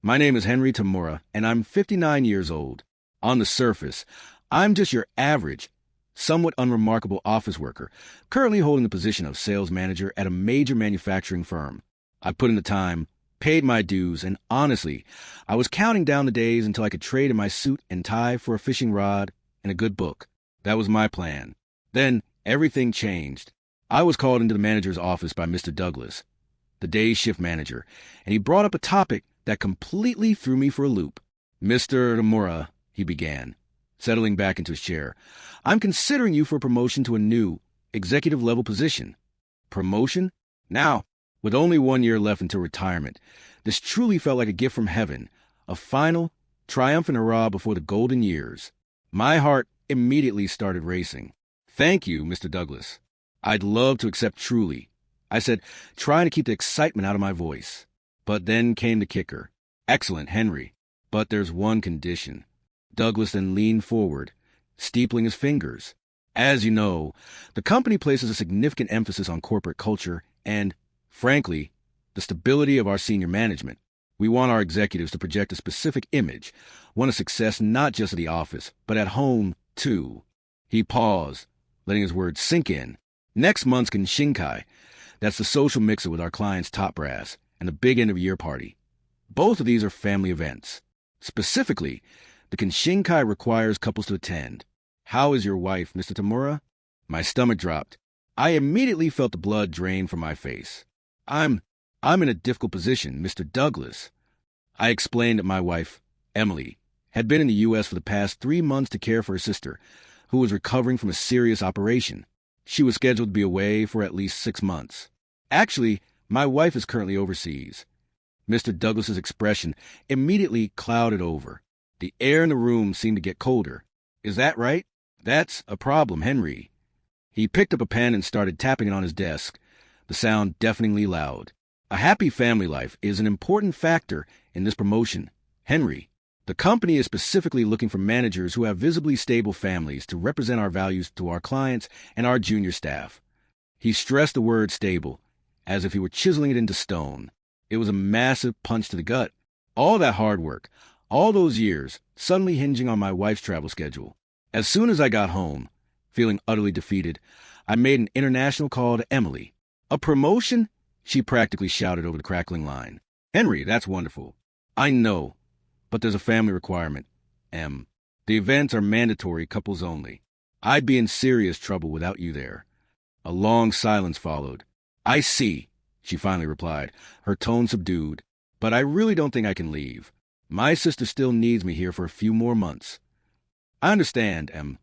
My name is Henry Tamura, and I'm 59 years old. On the surface, I'm just your average, somewhat unremarkable office worker, currently holding the position of sales manager at a major manufacturing firm. I put in the time, paid my dues, and honestly, I was counting down the days until I could trade in my suit and tie for a fishing rod and a good book. That was my plan. Then, everything changed. I was called into the manager's office by Mr. Douglas, the day's shift manager, and he brought up a topic that completely threw me for a loop. "Mr. Tamura," he began, settling back into his chair, "I'm considering you for a promotion to a new, executive-level position." Promotion? Now, with only 1 year left until retirement, this truly felt like a gift from heaven, a final, triumphant hurrah before the golden years. My heart immediately started racing. "Thank you, Mr. Douglas. I'd love to accept truly," I said, trying to keep the excitement out of my voice. But then came the kicker. "Excellent, Henry. But there's one condition." Douglas then leaned forward, steepling his fingers. "As you know, the company places a significant emphasis on corporate culture and, frankly, the stability of our senior management. We want our executives to project a specific image, one of success not just at the office, but at home, too." He paused, letting his words sink in. "Next month's Kenshinkai, that's the social mixer with our clients' top brass, and the big end-of-year party. Both of these are family events. Specifically, the Kenshinkai requires couples to attend. How is your wife, Mr. Tamura?" My stomach dropped. I immediately felt the blood drain from my face. I'm in a difficult position, Mr. Douglas." I explained that my wife, Emily, had been in the U.S. for the past 3 months to care for her sister, who was recovering from a serious operation. She was scheduled to be away for at least 6 months. "Actually, my wife is currently overseas." Mr. Douglas's expression immediately clouded over. The air in the room seemed to get colder. "Is that right? That's a problem, Henry." He picked up a pen and started tapping it on his desk, the sound deafeningly loud. "A happy family life is an important factor in this promotion, Henry. The company is specifically looking for managers who have visibly stable families to represent our values to our clients and our junior staff." He stressed the word stable, as if he were chiseling it into stone. It was a massive punch to the gut. All that hard work, all those years, suddenly hinging on my wife's travel schedule. As soon as I got home, feeling utterly defeated, I made an international call to Emily. "A promotion?" she practically shouted over the crackling line. "Henry, that's wonderful." "I know, but there's a family requirement, Em. The events are mandatory, couples only. I'd be in serious trouble without you there." A long silence followed. "I see," she finally replied, her tone subdued. "But I really don't think I can leave. My sister still needs me here for a few more months." "I understand, Em."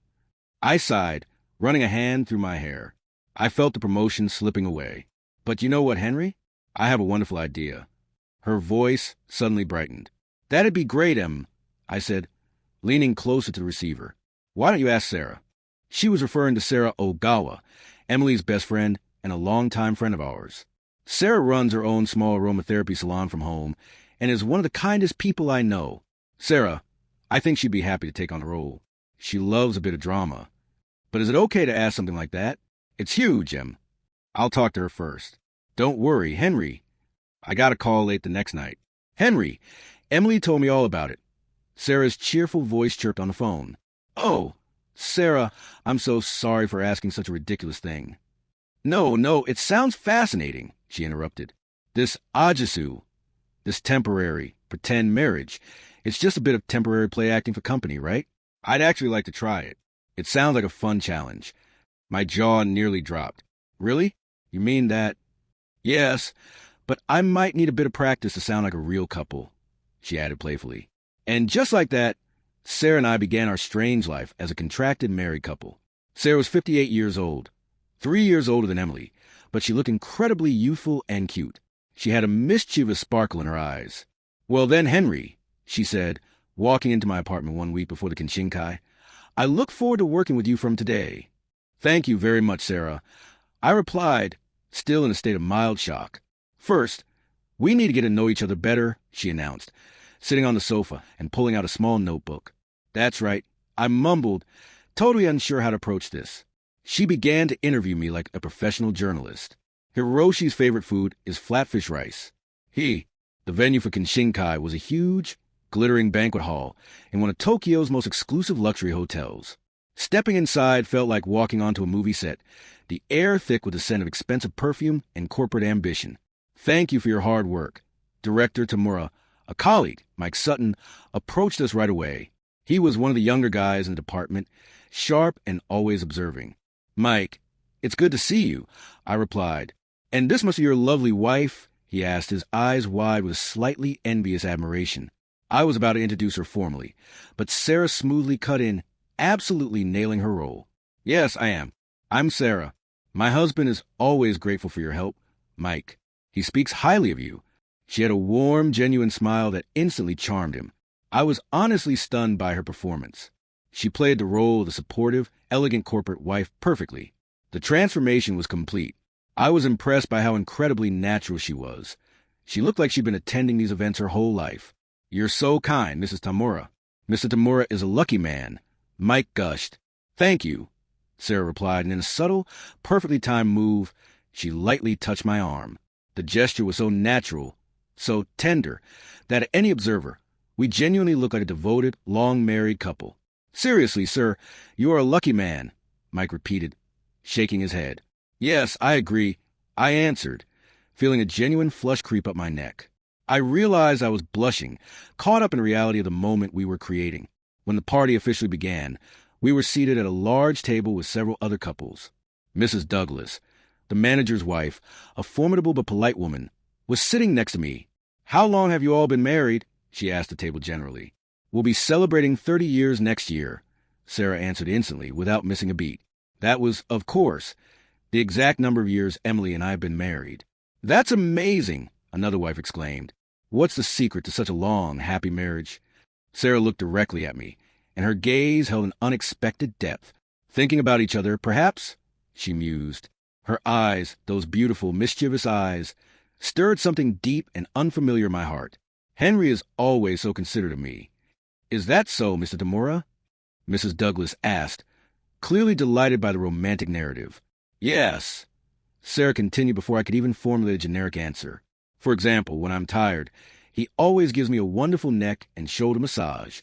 I sighed, running a hand through my hair. I felt the promotion slipping away. "But you know what, Henry? I have a wonderful idea." Her voice suddenly brightened. "That'd be great, Em," I said, leaning closer to the receiver. "Why don't you ask Sarah?" She was referring to Sarah Ogawa, Emily's best friend and a longtime friend of ours. Sarah runs her own small aromatherapy salon from home and is one of the kindest people I know. Sarah, I think she'd be happy to take on the role. She loves a bit of drama. But is it okay to ask something like that? It's huge, Em. I'll talk to her first. Don't worry, Henry. I got a call late the next night. "Henry, Emily told me all about it." Sarah's cheerful voice chirped on the phone. "Oh, Sarah, I'm so sorry for asking such a ridiculous thing." No, it sounds fascinating," she interrupted. "This ajisu, this temporary, pretend marriage, it's just a bit of temporary play acting for company, right? I'd actually like to try it. It sounds like a fun challenge." My jaw nearly dropped. "Really? You mean that?" "Yes, but I might need a bit of practice to sound like a real couple," she added playfully. And just like that, Sarah and I began our strange life as a contracted married couple. Sarah was 58 years old, 3 years older than Emily, but she looked incredibly youthful and cute. She had a mischievous sparkle in her eyes. "Well then, Henry," she said, walking into my apartment 1 week before the Kenshinkai, "I look forward to working with you from today." "Thank you very much, Sarah," I replied, still in a state of mild shock. "First, we need to get to know each other better," she announced, sitting on the sofa and pulling out a small notebook. That's right, I mumbled, totally unsure how to approach this. She began to interview me like a professional journalist. Hiroshi's favorite food is flatfish rice. The venue for Kenshinkai was a huge, glittering banquet hall in one of Tokyo's most exclusive luxury hotels. Stepping inside felt like walking onto a movie set, the air thick with the scent of expensive perfume and corporate ambition. "Thank you for your hard work." Director Tamura, a colleague, Mike Sutton, approached us right away. He was one of the younger guys in the department, sharp and always observing. "Mike, it's good to see you," I replied. "And this must be your lovely wife?" he asked, his eyes wide with slightly envious admiration. I was about to introduce her formally, but Sarah smoothly cut in, absolutely nailing her role. "Yes, I am. I'm Sarah. My husband is always grateful for your help, Mike. He speaks highly of you." She had a warm, genuine smile that instantly charmed him. I was honestly stunned by her performance. She played the role of the supportive, elegant corporate wife perfectly. The transformation was complete. I was impressed by how incredibly natural she was. She looked like she'd been attending these events her whole life. "You're so kind, Mrs. Tamura. Mr. Tamura is a lucky man," Mike gushed. "Thank you," Sarah replied, and in a subtle, perfectly timed move, she lightly touched my arm. The gesture was so natural, so tender, that to any observer, we genuinely looked like a devoted, long-married couple. "Seriously, sir, you are a lucky man," Mike repeated, shaking his head. "Yes, I agree," I answered, feeling a genuine flush creep up my neck. I realized I was blushing, caught up in the reality of the moment we were creating. When the party officially began, we were seated at a large table with several other couples. Mrs. Douglas, the manager's wife, a formidable but polite woman, was sitting next to me. "How long have you all been married?" she asked the table generally. "We'll be celebrating 30 years next year," Sarah answered instantly, without missing a beat. That was, of course, the exact number of years Emily and I have been married. "That's amazing," another wife exclaimed. "What's the secret to such a long, happy marriage?" Sarah looked directly at me, and her gaze held an unexpected depth. "Thinking about each other, perhaps?" she mused. Her eyes, those beautiful, mischievous eyes, stirred something deep and unfamiliar in my heart. "Henry is always so considerate of me." "Is that so, Mr. Tamura?" Mrs. Douglas asked, clearly delighted by the romantic narrative. "Yes," Sarah continued before I could even formulate a generic answer. "For example, when I'm tired, he always gives me a wonderful neck and shoulder massage."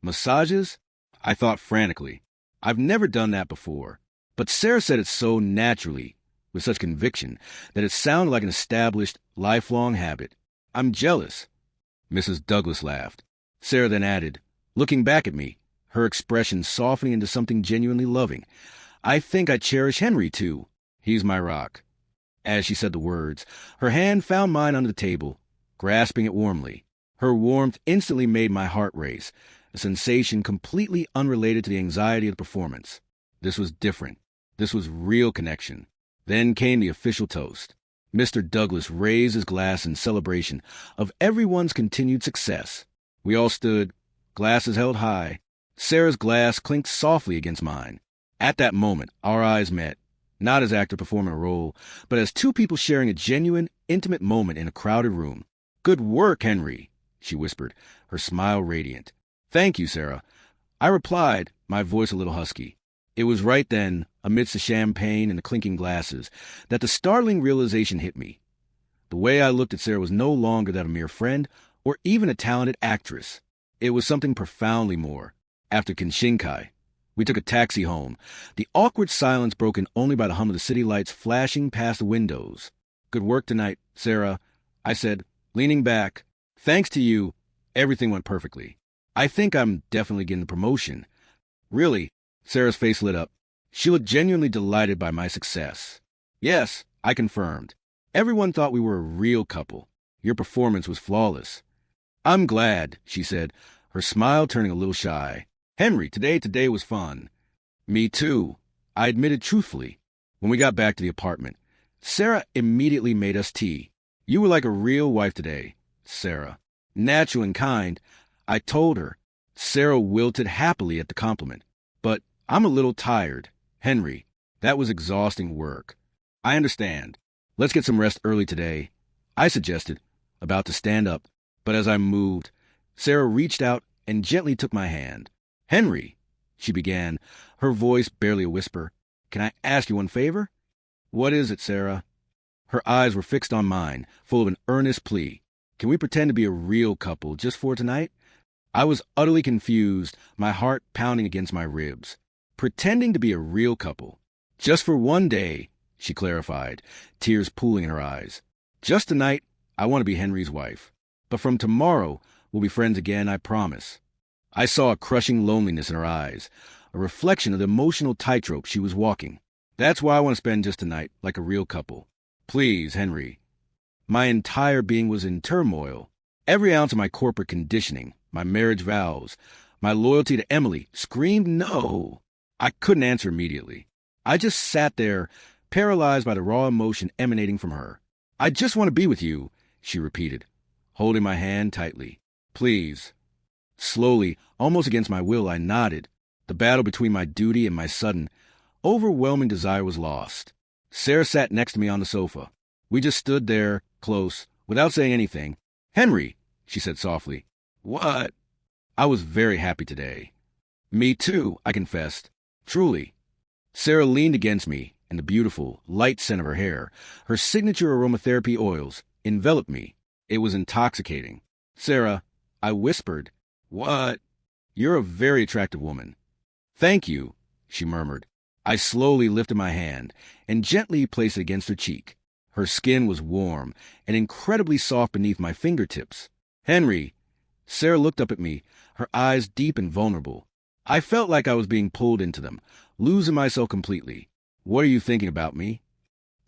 "Massages?" I thought frantically. I've never done that before. But Sarah said it so naturally, with such conviction, that it sounded like an established, lifelong habit. "I'm jealous." Mrs. Douglas laughed. Sarah then added, looking back at me, her expression softening into something genuinely loving, "I think I cherish Henry, too. He's my rock." As she said the words, her hand found mine under the table, grasping it warmly. Her warmth instantly made my heart race, a sensation completely unrelated to the anxiety of the performance. This was different. This was real connection. Then came the official toast. Mr. Douglas raised his glass in celebration of everyone's continued success. We all stood, glasses held high. Sarah's glass clinked softly against mine. At that moment, our eyes met, not as actor performing a role, but as two people sharing a genuine, intimate moment in a crowded room. "Good work, Henry," she whispered, her smile radiant. "Thank you, Sarah," I replied, my voice a little husky. It was right then, amidst the champagne and the clinking glasses, that the startling realization hit me. The way I looked at Sarah was no longer that of a mere friend or even a talented actress. It was something profoundly more. After Kenshinkai, we took a taxi home, the awkward silence broken only by the hum of the city lights flashing past the windows. "Good work tonight, Sarah," I said, leaning back. "Thanks to you, everything went perfectly. I think I'm definitely getting the promotion." "Really?" Sarah's face lit up. She looked genuinely delighted by my success. "Yes," I confirmed. "Everyone thought we were a real couple. Your performance was flawless." "I'm glad," she said, her smile turning a little shy. "Henry, today was fun." "Me too," I admitted truthfully. When we got back to the apartment, Sarah immediately made us tea. "You were like a real wife today, Sarah. Natural and kind." I told her. Sarah wilted happily at the compliment. "But I'm a little tired. Henry, that was exhausting work." "I understand. Let's get some rest early today," I suggested, about to stand up. But as I moved, Sarah reached out and gently took my hand. "Henry," she began, her voice barely a whisper, "can I ask you one favor?" "What is it, Sarah?" Her eyes were fixed on mine, full of an earnest plea. Can we pretend to be a real couple just for tonight? I was utterly confused, my heart pounding against my ribs. Pretending to be a real couple. Just for one day, she clarified, tears pooling in her eyes. Just tonight, I want to be Henry's wife. But from tomorrow, we'll be friends again, I promise. I saw a crushing loneliness in her eyes, a reflection of the emotional tightrope she was walking. That's why I want to spend just tonight like a real couple. Please, Henry. My entire being was in turmoil. Every ounce of my corporate conditioning, my marriage vows, my loyalty to Emily screamed no. I couldn't answer immediately. I just sat there, paralyzed by the raw emotion emanating from her. I just want to be with you, she repeated, holding my hand tightly. Please. Slowly, almost against my will, I nodded. The battle between my duty and my sudden, overwhelming desire was lost. Sarah sat next to me on the sofa. We just stood there, close, without saying anything. Henry, she said softly. What? I was very happy today. Me too, I confessed. Truly. Sarah leaned against me, and the beautiful, light scent of her hair, her signature aromatherapy oils, enveloped me. It was intoxicating. Sarah, I whispered. What? You're a very attractive woman. Thank you, she murmured. I slowly lifted my hand and gently placed it against her cheek. Her skin was warm and incredibly soft beneath my fingertips. Henry. Sarah looked up at me, her eyes deep and vulnerable. I felt like I was being pulled into them, losing myself completely. What are you thinking about me?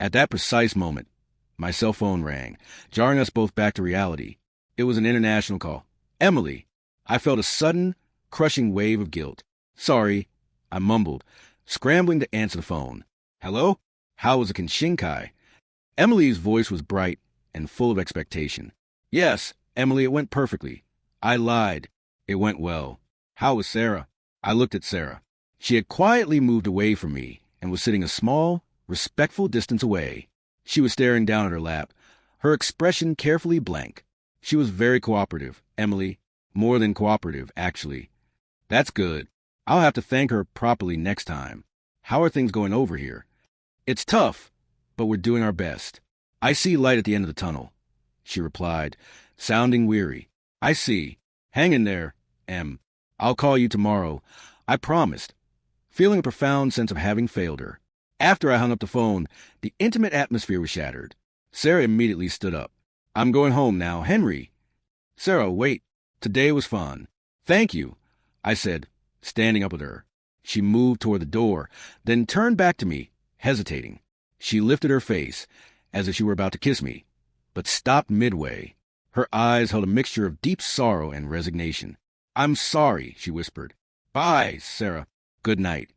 At that precise moment, my cell phone rang, jarring us both back to reality. It was an international call. Emily. I felt a sudden, crushing wave of guilt. Sorry, I mumbled, scrambling to answer the phone. Hello? How was the Kenshinkai? Emily's voice was bright and full of expectation. Yes, Emily, it went perfectly. I lied. It went well. How was Sarah? I looked at Sarah. She had quietly moved away from me and was sitting a small, respectful distance away. She was staring down at her lap, her expression carefully blank. She was very cooperative, Emily. More than cooperative, actually. That's good. I'll have to thank her properly next time. How are things going over here? It's tough, but we're doing our best. I see light at the end of the tunnel, she replied, sounding weary. I see. Hang in there, Em. I'll call you tomorrow. I promised, feeling a profound sense of having failed her. After I hung up the phone, the intimate atmosphere was shattered. Sarah immediately stood up. I'm going home now, Henry. Sarah, wait. Today was fun. Thank you, I said, standing up with her. She moved toward the door, then turned back to me, hesitating. She lifted her face, as if she were about to kiss me, but stopped midway. Her eyes held a mixture of deep sorrow and resignation. I'm sorry, she whispered. Bye, Sarah. Good night.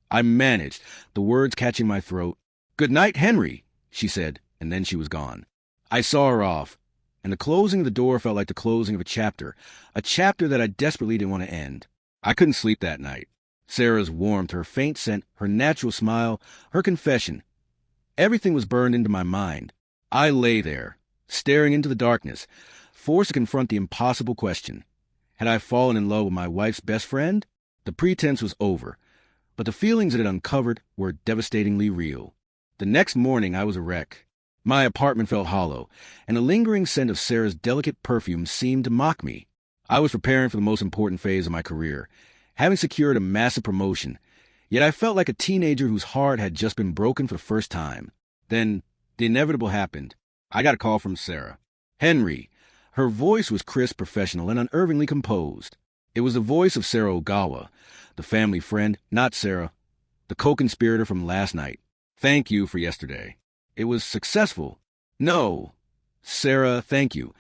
I managed, the words catching my throat. Good night, Henry, she said, and then she was gone. I saw her off, and the closing of the door felt like the closing of a chapter that I desperately didn't want to end. I couldn't sleep that night. Sarah's warmth, her faint scent, her natural smile, her confession. Everything was burned into my mind. I lay there, staring into the darkness, forced to confront the impossible question. Had I fallen in love with my wife's best friend? The pretense was over, but the feelings it had uncovered were devastatingly real. The next morning I was a wreck. My apartment felt hollow, and a lingering scent of Sarah's delicate perfume seemed to mock me. I was preparing for the most important phase of my career, having secured a massive promotion, yet I felt like a teenager whose heart had just been broken for the first time. Then, the inevitable happened. I got a call from Sarah. Henry. Her voice was crisp, professional, and unervingly composed. It was the voice of Sarah Ogawa, the family friend, not Sarah, the co-conspirator from last night. Thank you for yesterday. It was successful. No. Sarah, thank you.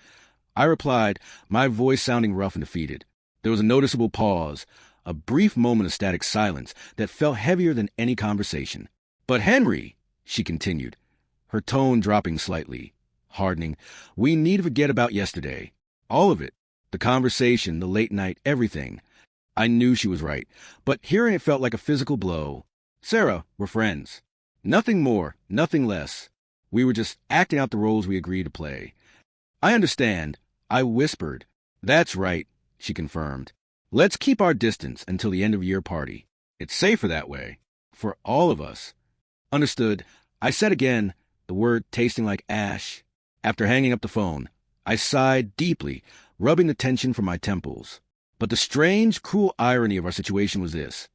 I replied, my voice sounding rough and defeated. There was a noticeable pause, a brief moment of static silence that felt heavier than any conversation. But Henry, she continued, her tone dropping slightly, hardening, we need to forget about yesterday. All of it. The conversation, the late night, everything. I knew she was right, but hearing it felt like a physical blow. Sarah, we're friends. Nothing more, nothing less. We were just acting out the roles we agreed to play. I understand, I whispered. That's right, she confirmed. Let's keep our distance until the end of year party. It's safer that way. For all of us. Understood. I said again, the word tasting like ash. After hanging up the phone, I sighed deeply, rubbing the tension from my temples. But the strange, cruel irony of our situation was this.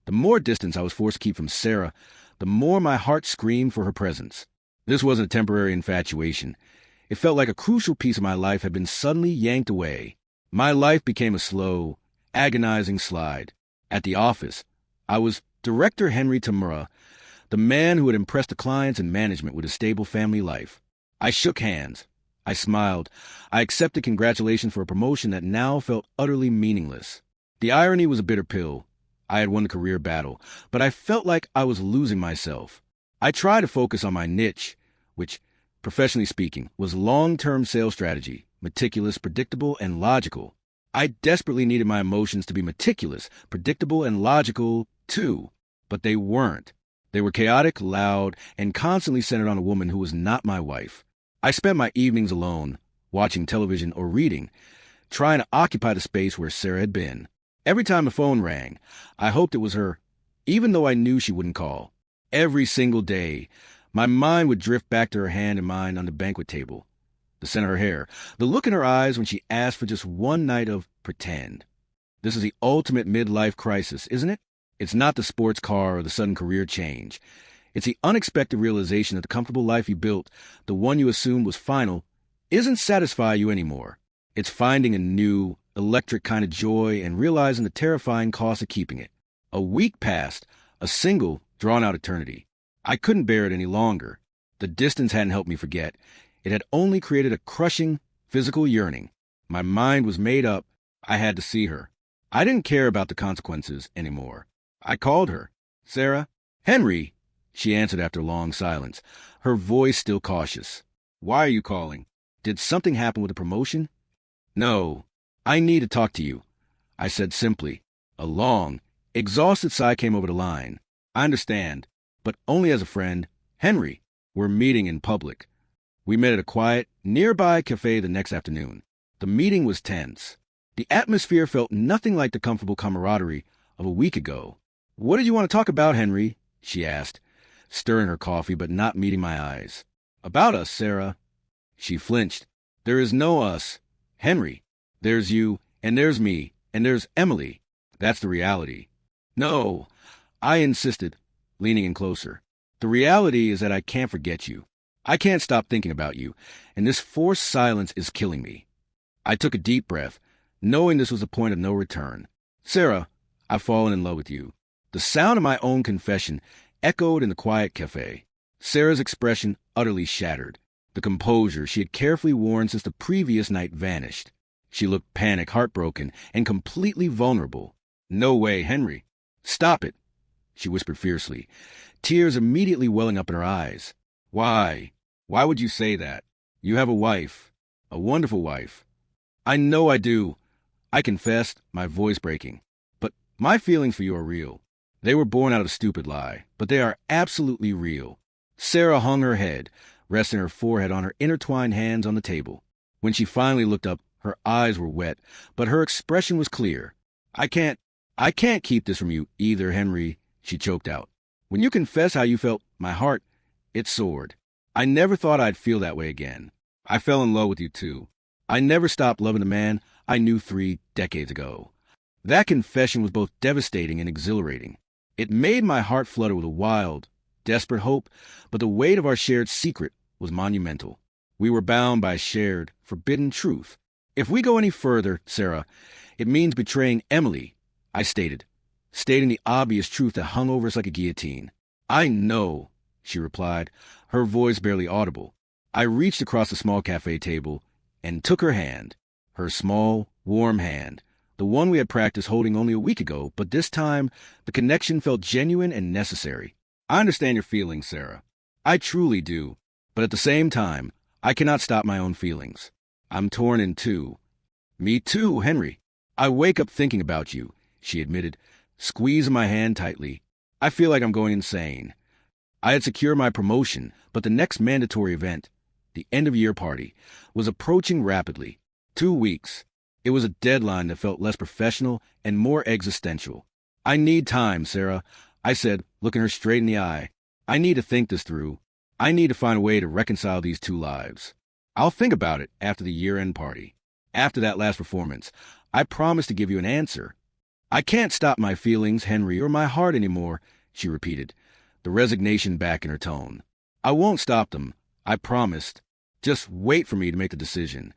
The more distance I was forced to keep from Sarah, the more my heart screamed for her presence. This wasn't a temporary infatuation. It felt like a crucial piece of my life had been suddenly yanked away. My life became a slow, agonizing slide. At the office, I was Director Henry Tamura, the man who had impressed the clients and management with a stable family life. I shook hands. I smiled. I accepted congratulations for a promotion that now felt utterly meaningless. The irony was a bitter pill. I had won the career battle, but I felt like I was losing myself. I tried to focus on my niche, which, professionally speaking, was long-term sales strategy, meticulous, predictable, and logical. I desperately needed my emotions to be meticulous, predictable, and logical, too. But they weren't. They were chaotic, loud, and constantly centered on a woman who was not my wife. I spent my evenings alone, watching television or reading, trying to occupy the space where Sarah had been. Every time the phone rang, I hoped it was her, even though I knew she wouldn't call. Every single day, my mind would drift back to her hand in mine on the banquet table, the scent of her hair, the look in her eyes when she asked for just one night of pretend. This is the ultimate midlife crisis, isn't it? It's not the sports car or the sudden career change. It's the unexpected realization that the comfortable life you built, the one you assumed was final, isn't satisfy you anymore. It's finding a new, electric kind of joy and realizing the terrifying cost of keeping it. A week passed, a single, drawn-out eternity. I couldn't bear it any longer. The distance hadn't helped me forget. It had only created a crushing, physical yearning. My mind was made up. I had to see her. I didn't care about the consequences anymore. I called her. "Sarah?" "Henry," she answered after a long silence, her voice still cautious. "Why are you calling? Did something happen with the promotion?" "No. I need to talk to you," I said simply. A long, exhausted sigh came over the line. "I understand, but only as a friend. Henry, we're meeting in public." We met at a quiet, nearby cafe the next afternoon. The meeting was tense. The atmosphere felt nothing like the comfortable camaraderie of a week ago. "What did you want to talk about, Henry?" she asked, stirring her coffee but not meeting my eyes. "About us, Sarah." She flinched. "There is no us, Henry. There's you, and there's me, and there's Emily. That's the reality." "No," I insisted, leaning in closer. "The reality is that I can't forget you. I can't stop thinking about you, and this forced silence is killing me." I took a deep breath, knowing this was a point of no return. "Sarah, I've fallen in love with you." The sound of my own confession echoed in the quiet cafe. Sarah's expression utterly shattered. The composure she had carefully worn since the previous night vanished. She looked panicked, heartbroken, and completely vulnerable. "No way, Henry." "Stop it," she whispered fiercely, tears immediately welling up in her eyes. "Why? Why would you say that? You have a wife, a wonderful wife." "I know I do," I confessed, my voice breaking. "But my feelings for you are real. They were born out of a stupid lie, but they are absolutely real." Sarah hung her head, resting her forehead on her intertwined hands on the table. When she finally looked up, her eyes were wet, but her expression was clear. I can't keep this from you either, Henry," she choked out. "When you confess how you felt, my heart, it soared. I never thought I'd feel that way again. I fell in love with you, too. I never stopped loving the man I knew 3 decades ago." That confession was both devastating and exhilarating. It made my heart flutter with a wild, desperate hope, but the weight of our shared secret was monumental. We were bound by a shared, forbidden truth. "If we go any further, Sarah, it means betraying Emily," I stated, stating the obvious truth that hung over us like a guillotine. "I know," she replied, her voice barely audible. I reached across the small cafe table and took her hand, her small, warm hand, the one we had practiced holding only a week ago, but this time the connection felt genuine and necessary. "I understand your feelings, Sarah. I truly do. But at the same time, I cannot stop my own feelings. I'm torn in two." "Me too, Henry. I wake up thinking about you," she admitted, squeezing my hand tightly. "I feel like I'm going insane." I had secured my promotion, but the next mandatory event, the end-of-year party, was approaching rapidly. 2 weeks. It was a deadline that felt less professional and more existential. "I need time, Sarah," I said, looking her straight in the eye. "I need to think this through. I need to find a way to reconcile these 2 lives." I'll think about it after the year-end party. After that last performance, I promise to give you an answer. I can't stop my feelings, Henry, or my heart anymore, she repeated, the resignation back in her tone. I won't stop them, I promised. Just wait for me to make the decision.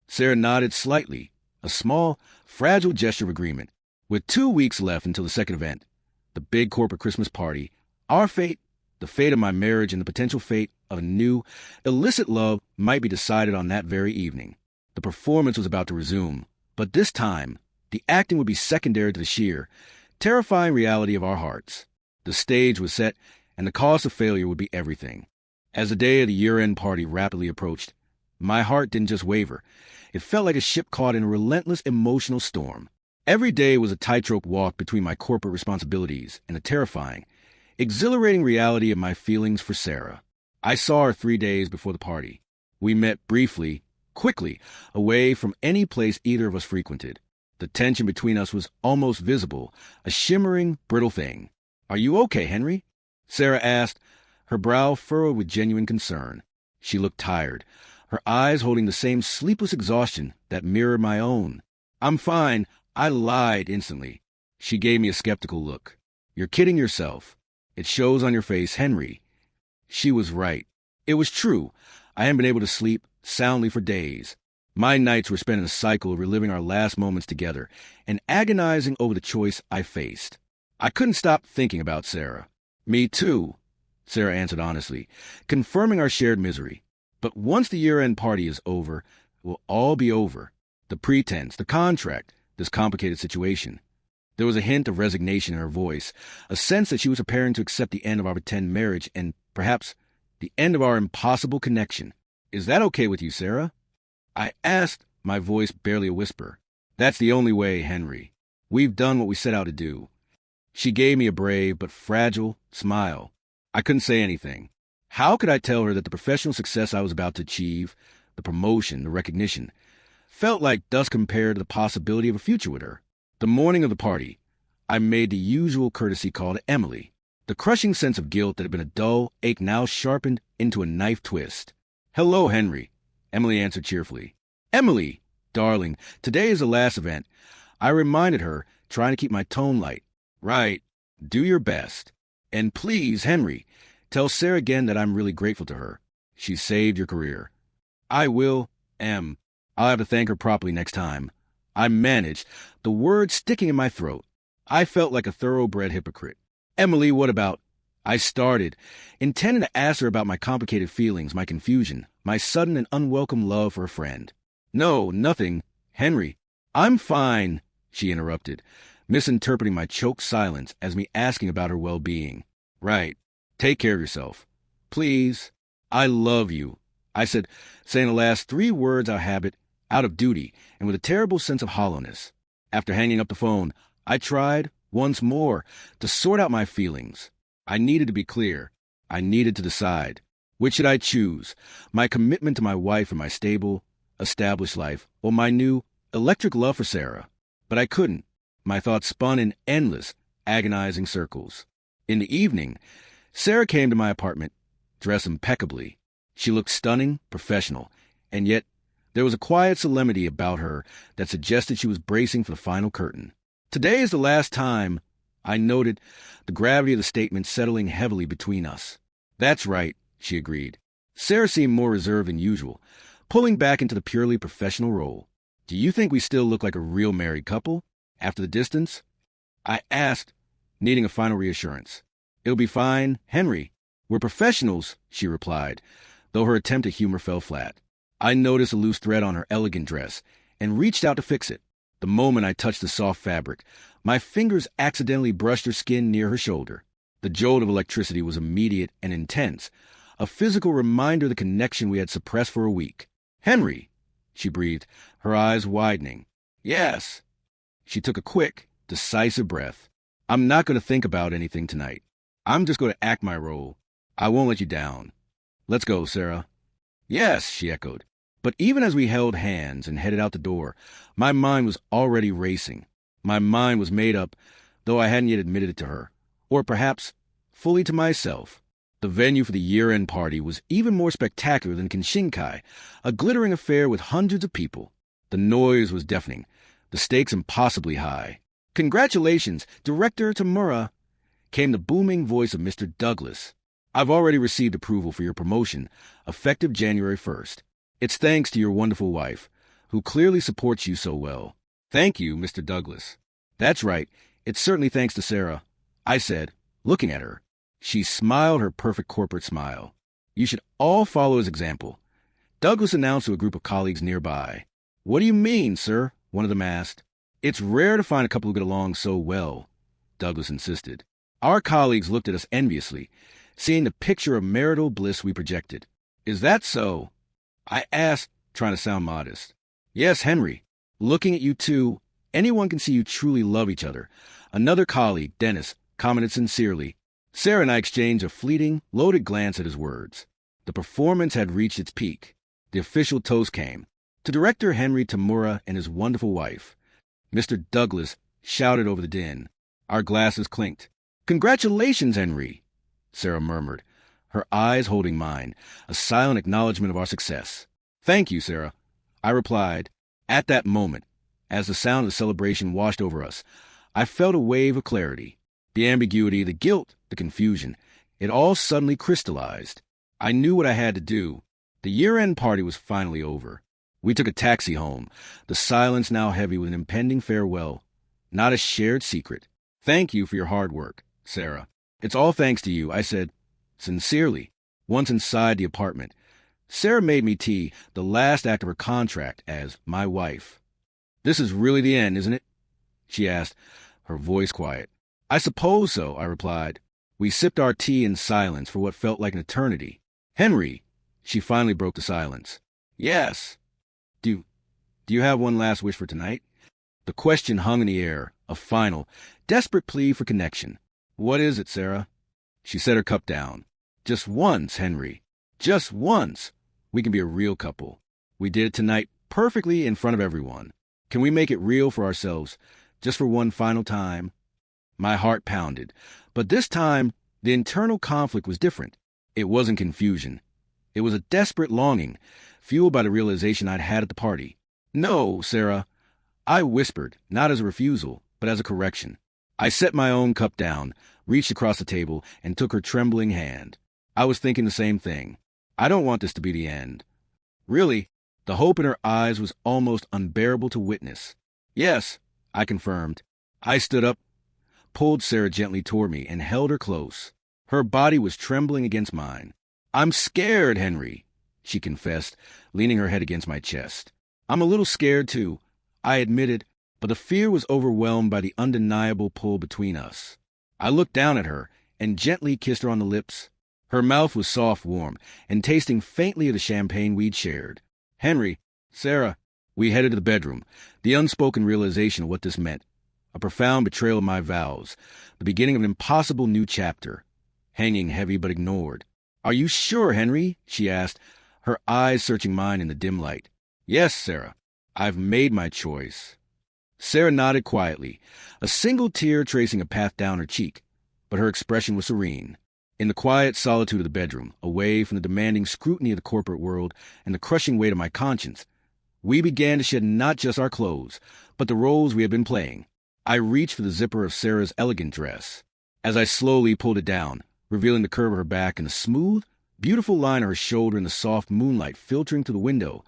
Sarah nodded slightly, a small, fragile gesture of agreement. With 2 weeks left until the second event, the big corporate Christmas party, our fate, the fate of my marriage, and the potential fate of a new, illicit love might be decided on that very evening. The performance was about to resume, but this time, the acting would be secondary to the sheer, terrifying reality of our hearts. The stage was set, and the cost of failure would be everything. As the day of the year-end party rapidly approached, my heart didn't just waver. It felt like a ship caught in a relentless emotional storm. Every day was a tightrope walk between my corporate responsibilities and the terrifying, exhilarating reality of my feelings for Sarah. I saw her 3 days before the party. We met briefly, quickly, away from any place either of us frequented. The tension between us was almost visible, a shimmering, brittle thing. "Are you okay, Henry?" Sarah asked, her brow furrowed with genuine concern. She looked tired, her eyes holding the same sleepless exhaustion that mirrored my own. "I'm fine," I lied instantly. She gave me a skeptical look. "You're kidding yourself. It shows on your face, Henry." She was right. It was true. I hadn't been able to sleep soundly for days. My nights were spent in a cycle of reliving our last moments together and agonizing over the choice I faced. I couldn't stop thinking about Sarah. "Me too," Sarah answered honestly, confirming our shared misery. "But once the year-end party is over, it will all be over. The pretense, the contract, this complicated situation." There was a hint of resignation in her voice, a sense that she was preparing to accept the end of our pretend marriage and, perhaps, the end of our impossible connection. "Is that okay with you, Sarah?" I asked, my voice barely a whisper. "That's the only way, Henry. We've done what we set out to do." She gave me a brave but fragile smile. I couldn't say anything. How could I tell her that the professional success I was about to achieve, the promotion, the recognition, felt like dust compared to the possibility of a future with her? The morning of the party, I made the usual courtesy call to Emily. The crushing sense of guilt that had been a dull ache now sharpened into a knife twist. "Hello, Henry," Emily answered cheerfully. "Emily, darling, today is the last event," I reminded her, trying to keep my tone light. "Right. Do your best. And please, Henry, tell Sarah again that I'm really grateful to her. She saved your career." "I will, Em. I'll have to thank her properly next time." I managed, the words sticking in my throat. I felt like a thoroughbred hypocrite. "Emily, what about—" I started, intending to ask her about my complicated feelings, my confusion, my sudden and unwelcome love for a friend. "No, nothing. Henry." "I'm fine," she interrupted, misinterpreting my choked silence as me asking about her well-being. "Right. Take care of yourself. Please." "I love you," I said, saying the last 3 words out of duty and with a terrible sense of hollowness. After hanging up the phone, I tried, once more, to sort out my feelings. I needed to be clear. I needed to decide. Which should I choose? My commitment to my wife and my stable, established life, or my new, electric love for Sarah? But I couldn't. My thoughts spun in endless, agonizing circles. In the evening, Sarah came to my apartment, dressed impeccably. She looked stunning, professional, and yet there was a quiet solemnity about her that suggested she was bracing for the final curtain. "Today is the last time," I noted, the gravity of the statement settling heavily between us. "That's right," she agreed. Sarah seemed more reserved than usual, pulling back into the purely professional role. "Do you think we still look like a real married couple, after the distance?" I asked, needing a final reassurance. "It'll be fine, Henry. We're professionals," she replied, though her attempt at humor fell flat. I noticed a loose thread on her elegant dress and reached out to fix it. The moment I touched the soft fabric, my fingers accidentally brushed her skin near her shoulder. The jolt of electricity was immediate and intense, a physical reminder of the connection we had suppressed for a week. "Henry," she breathed, her eyes widening. "Yes." She took a quick, decisive breath. "I'm not going to think about anything tonight. I'm just going to act my role. I won't let you down. Let's go, Sarah." "Yes," she echoed. But even as we held hands and headed out the door, my mind was already racing. My mind was made up, though I hadn't yet admitted it to her, or perhaps fully to myself. The venue for the year-end party was even more spectacular than Kenshinkai, a glittering affair with hundreds of people. The noise was deafening, the stakes impossibly high. "Congratulations, Director Tamura," came the booming voice of Mr. Douglas. "I've already received approval for your promotion, effective January 1st. It's thanks to your wonderful wife, who clearly supports you so well." "Thank you, Mr. Douglas." "That's right. It's certainly thanks to Sarah," I said, looking at her. She smiled her perfect corporate smile. "You should all follow his example," Douglas announced to a group of colleagues nearby. "What do you mean, sir?" one of them asked. "It's rare to find a couple who get along so well," Douglas insisted. Our colleagues looked at us enviously, seeing the picture of marital bliss we projected. "Is that so?" I asked, trying to sound modest. "Yes, Henry. Looking at you two, anyone can see you truly love each other," another colleague, Dennis, commented sincerely. Sarah and I exchanged a fleeting, loaded glance at his words. The performance had reached its peak. The official toast came. "To Director Henry Tamura and his wonderful wife." Mr. Douglas shouted over the din. Our glasses clinked. "Congratulations, Henry," Sarah murmured, her eyes holding mine, a silent acknowledgement of our success. "Thank you, Sarah," I replied. At that moment, as the sound of the celebration washed over us, I felt a wave of clarity. The ambiguity, the guilt, the confusion, it all suddenly crystallized. I knew what I had to do. The year-end party was finally over. We took a taxi home, the silence now heavy with an impending farewell, not a shared secret. "Thank you for your hard work, Sarah." "It's all thanks to you," I said, sincerely. Once inside the apartment, Sarah made me tea, the last act of her contract as my wife. "This is really the end, isn't it?" she asked, her voice quiet. "I suppose so," I replied. We sipped our tea in silence for what felt like an eternity. "Henry," she finally broke the silence. "Yes." Do you have one last wish for tonight?" The question hung in the air, a final, desperate plea for connection. "What is it, Sarah?" She set her cup down. "Just once, Henry. Just once. We can be a real couple. We did it tonight, perfectly in front of everyone. Can we make it real for ourselves, just for one final time?" My heart pounded. But this time, the internal conflict was different. It wasn't confusion. It was a desperate longing, fueled by the realization I'd had at the party. "No, Sarah," I whispered, not as a refusal, but as a correction. I set my own cup down, reached across the table, and took her trembling hand. I was thinking the same thing. I don't want this to be the end. Really, the hope in her eyes was almost unbearable to witness. "Yes," I confirmed. I stood up, pulled Sarah gently toward me, and held her close. Her body was trembling against mine. "I'm scared, Henry," she confessed, leaning her head against my chest. "I'm a little scared, too," I admitted, but the fear was overwhelmed by the undeniable pull between us. I looked down at her and gently kissed her on the lips. Her mouth was soft, warm, and tasting faintly of the champagne we'd shared. "Henry, Sarah," we headed to the bedroom, the unspoken realization of what this meant. A profound betrayal of my vows, the beginning of an impossible new chapter, hanging heavy but ignored. "Are you sure, Henry?" she asked, her eyes searching mine in the dim light. "Yes, Sarah. I've made my choice." Sarah nodded quietly, a single tear tracing a path down her cheek, but her expression was serene. In the quiet solitude of the bedroom, away from the demanding scrutiny of the corporate world and the crushing weight of my conscience, we began to shed not just our clothes, but the roles we had been playing. I reached for the zipper of Sarah's elegant dress. As I slowly pulled it down, revealing the curve of her back and the smooth, beautiful line of her shoulder in the soft moonlight filtering through the window,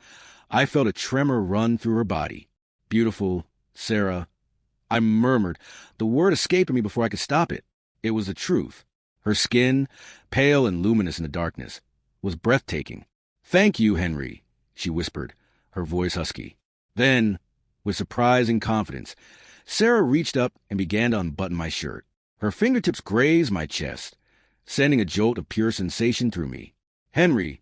I felt a tremor run through her body. "Beautiful, Sarah," I murmured, the word escaping me before I could stop it. It was the truth. Her skin, pale and luminous in the darkness, was breathtaking. "Thank you, Henry," she whispered, her voice husky. Then, with surprising confidence, Sarah reached up and began to unbutton my shirt. Her fingertips grazed my chest, sending a jolt of pure sensation through me. "Henry,"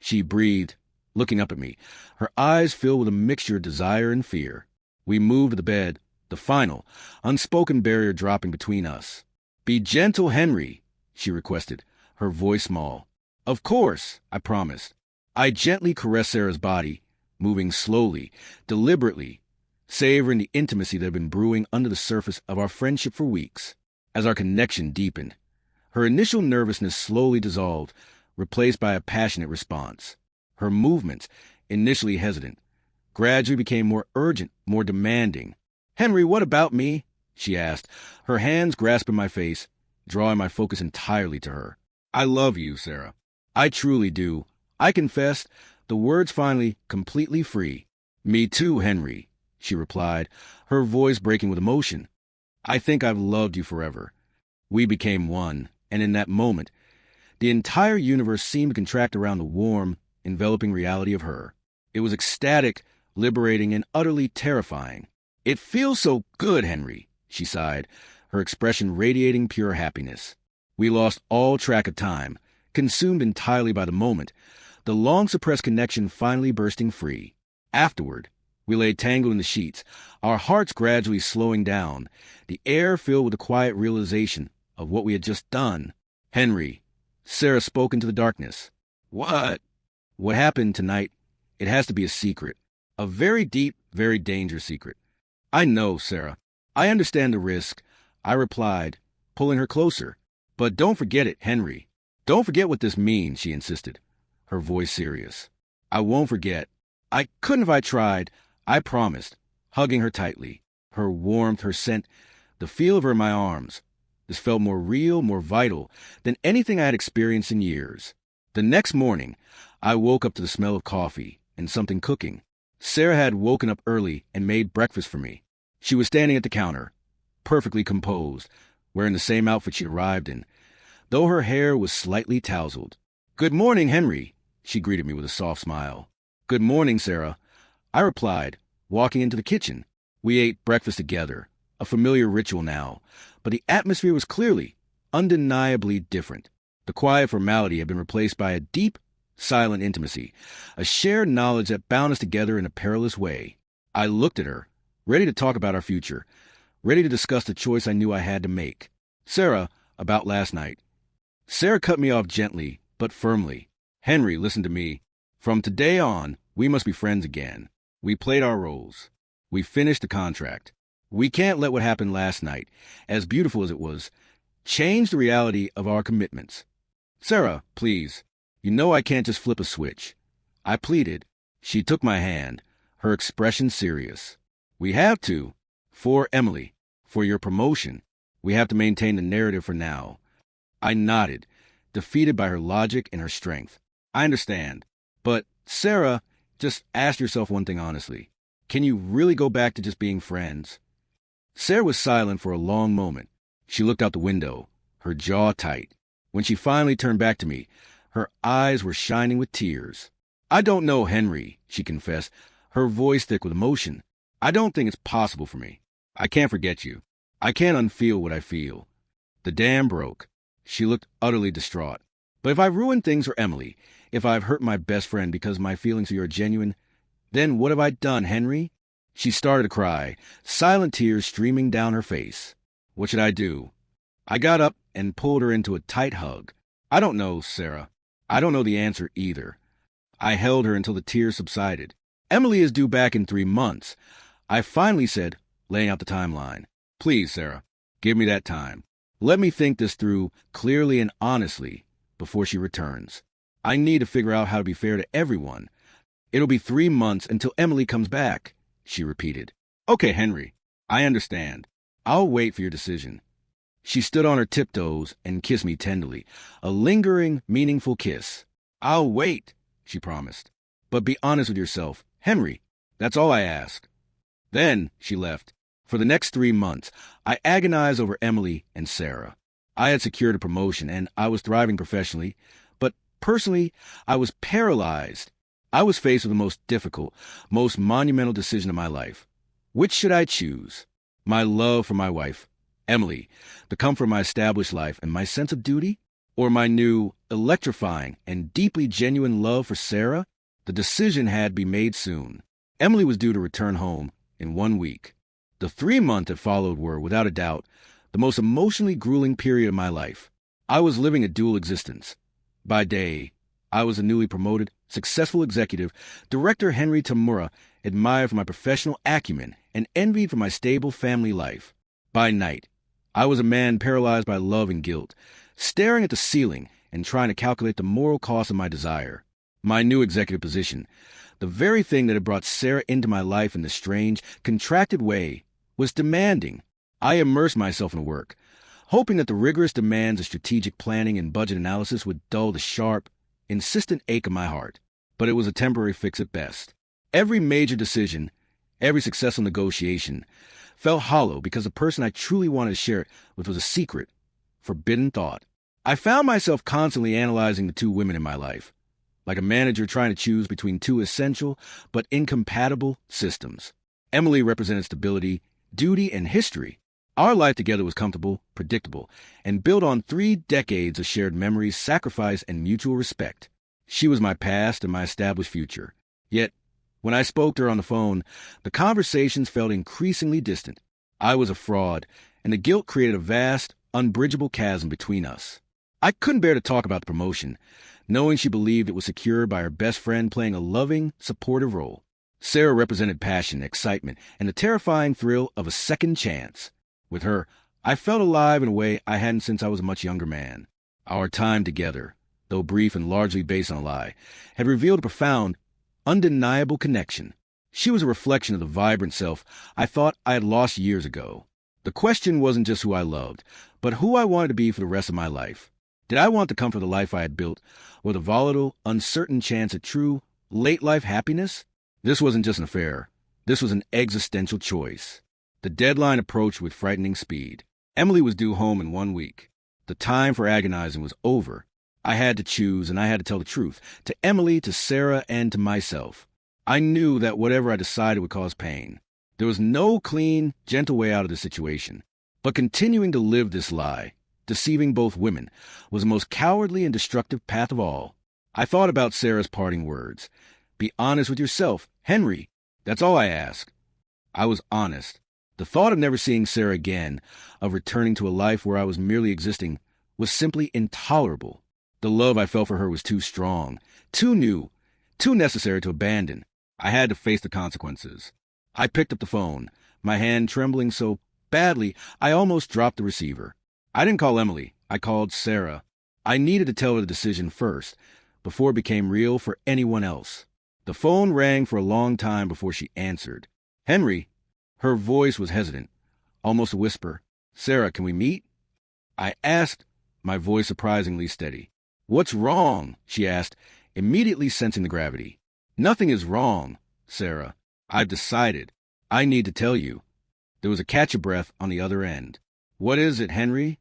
she breathed, looking up at me, her eyes filled with a mixture of desire and fear. We moved to the bed, the final, unspoken barrier dropping between us. "Be gentle, Henry," she requested, her voice small. "Of course," I promised. I gently caressed Sarah's body, moving slowly, deliberately, savoring the intimacy that had been brewing under the surface of our friendship for weeks. As our connection deepened, Her initial nervousness slowly dissolved, replaced by a passionate response. Her movements, initially hesitant, gradually became more urgent, more demanding. "Henry, what about me?" she asked, her hands grasping my face, drawing my focus entirely to her. "I love you, Sarah. I truly do. I confessed, the words finally completely free. "Me too, Henry," she replied, her voice breaking with emotion. "I think I've loved you forever." We became one, and in that moment, the entire universe seemed to contract around the warm, enveloping reality of her. It was ecstatic, liberating, and utterly terrifying. "It feels so good, Henry," she sighed, her expression radiating pure happiness. We lost all track of time, consumed entirely by the moment, the long-suppressed connection finally bursting free. Afterward, we lay tangled in the sheets, our hearts gradually slowing down, the air filled with the quiet realization of what we had just done. "Henry," Sarah spoke into the darkness. "What?" "What happened tonight, it has to be a secret. A very deep, very dangerous secret." "I know, Sarah. I understand the risk," I replied, pulling her closer. "But don't forget it, Henry. Don't forget what this means," she insisted, her voice serious. "I won't forget. I couldn't if I tried, I promised," hugging her tightly. Her warmth, her scent, the feel of her in my arms. This felt more real, more vital than anything I had experienced in years. The next morning, I woke up to the smell of coffee and something cooking. Sarah had woken up early and made breakfast for me. She was standing at the counter, perfectly composed, wearing the same outfit she arrived in, though her hair was slightly tousled. "Good morning, Henry," she greeted me with a soft smile. "Good morning, Sarah," I replied, walking into the kitchen. We ate breakfast together, a familiar ritual now, but the atmosphere was clearly, undeniably different. The quiet formality had been replaced by a deep, silent intimacy, a shared knowledge that bound us together in a perilous way. I looked at her, ready to talk about our future, ready to discuss the choice I knew I had to make. "Sarah, about last night." Sarah cut me off gently, but firmly. "Henry, listen to me. From today on, we must be friends again. We played our roles. We finished the contract. We can't let what happened last night, as beautiful as it was, change the reality of our commitments. Sarah, please, you know I can't just flip a switch." I pleaded. She took my hand, her expression serious. "We have to. For Emily, for your promotion, we have to maintain the narrative for now." I nodded, defeated by her logic and her strength. "I understand. But, Sarah, just ask yourself one thing honestly. Can you really go back to just being friends?" Sarah was silent for a long moment. She looked out the window, her jaw tight. When she finally turned back to me, her eyes were shining with tears. "I don't know, Henry," she confessed, her voice thick with emotion. "I don't think it's possible for me. I can't forget you. I can't unfeel what I feel. The dam broke." She looked utterly distraught. "But if I've ruined things for Emily, if I've hurt my best friend because my feelings for you are genuine, then what have I done, Henry?" She started to cry, silent tears streaming down her face. What should I do? I got up and pulled her into a tight hug. "I don't know, Sarah. I don't know the answer either." I held her until the tears subsided. "Emily is due back in 3 months. I finally said, laying out the timeline. "Please, Sarah, give me that time. Let me think this through clearly and honestly before she returns. I need to figure out how to be fair to everyone. It'll be 3 months until Emily comes back," she repeated. "Okay, Henry, I understand. I'll wait for your decision." She stood on her tiptoes and kissed me tenderly, a lingering, meaningful kiss. "I'll wait," she promised. "But be honest with yourself, Henry. That's all I ask." Then she left. For the next 3 months, I agonized over Emily and Sarah. I had secured a promotion, and I was thriving professionally, but personally, I was paralyzed. I was faced with the most difficult, most monumental decision of my life. Which should I choose? My love for my wife, Emily, the comfort of my established life, and my sense of duty? Or my new, electrifying, and deeply genuine love for Sarah? The decision had to be made soon. Emily was due to return home in 1 week. The 3 months that followed were, without a doubt, the most emotionally grueling period of my life. I was living a dual existence. By day, I was a newly promoted, successful executive, Director Henry Tamura, admired for my professional acumen and envied for my stable family life. By night, I was a man paralyzed by love and guilt, staring at the ceiling and trying to calculate the moral cost of my desire. My new executive position, the very thing that had brought Sarah into my life in this strange, contracted way, was demanding. I immersed myself in work, hoping that the rigorous demands of strategic planning and budget analysis would dull the sharp, insistent ache of my heart. But it was a temporary fix at best. Every major decision, every successful negotiation, felt hollow because the person I truly wanted to share it with was a secret, forbidden thought. I found myself constantly analyzing the two women in my life, like a manager trying to choose between two essential but incompatible systems. Emily represented stability, duty, and history. Our life together was comfortable, predictable, and built on 3 decades of shared memories, sacrifice, and mutual respect. She was my past and my established future. Yet, when I spoke to her on the phone, the conversations felt increasingly distant. I was a fraud, and the guilt created a vast, unbridgeable chasm between us. I couldn't bear to talk about the promotion, knowing she believed it was secured by her best friend playing a loving, supportive role. Sarah represented passion, excitement, and the terrifying thrill of a second chance. With her, I felt alive in a way I hadn't since I was a much younger man. Our time together, though brief and largely based on a lie, had revealed a profound, undeniable connection. She was a reflection of the vibrant self I thought I had lost years ago. The question wasn't just who I loved, but who I wanted to be for the rest of my life. Did I want the comfort of the life I had built, or the volatile, uncertain chance at true, late-life happiness? This wasn't just an affair. This was an existential choice. The deadline approached with frightening speed. Emily was due home in 1 week. The time for agonizing was over. I had to choose, and I had to tell the truth, to Emily, to Sarah, and to myself. I knew that whatever I decided would cause pain. There was no clean, gentle way out of the situation. But continuing to live this lie, deceiving both women, was the most cowardly and destructive path of all. I thought about Sarah's parting words. Be honest with yourself, Henry. That's all I ask. I was honest. The thought of never seeing Sarah again, of returning to a life where I was merely existing, was simply intolerable. The love I felt for her was too strong, too new, too necessary to abandon. I had to face the consequences. I picked up the phone, my hand trembling so badly I almost dropped the receiver. I didn't call Emily. I called Sarah. I needed to tell her the decision first, before it became real for anyone else. The phone rang for a long time before she answered. Henry. Her voice was hesitant, almost a whisper. Sarah, can we meet? I asked, my voice surprisingly steady. What's wrong? She asked, immediately sensing the gravity. Nothing is wrong, Sarah. I've decided. I need to tell you. There was a catch of breath on the other end. What is it, Henry?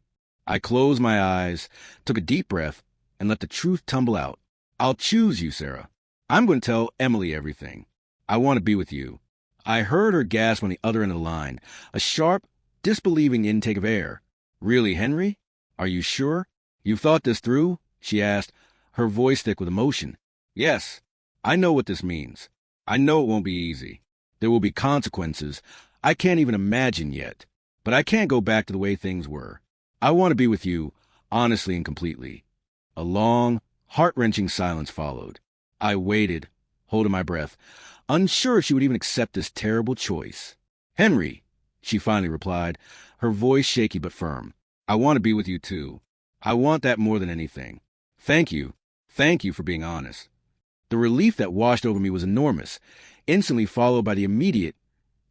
I closed my eyes, took a deep breath, and let the truth tumble out. I'll choose you, Sarah. I'm going to tell Emily everything. I want to be with you. I heard her gasp on the other end of the line, a sharp, disbelieving intake of air. Really, Henry? Are you sure? You've thought this through? She asked, her voice thick with emotion. Yes, I know what this means. I know it won't be easy. There will be consequences I can't even imagine yet. But I can't go back to the way things were. I want to be with you, honestly and completely. A long, heart-wrenching silence followed. I waited, holding my breath, unsure if she would even accept this terrible choice. Henry, she finally replied, her voice shaky but firm. I want to be with you too. I want that more than anything. Thank you. Thank you for being honest. The relief that washed over me was enormous, instantly followed by the immediate,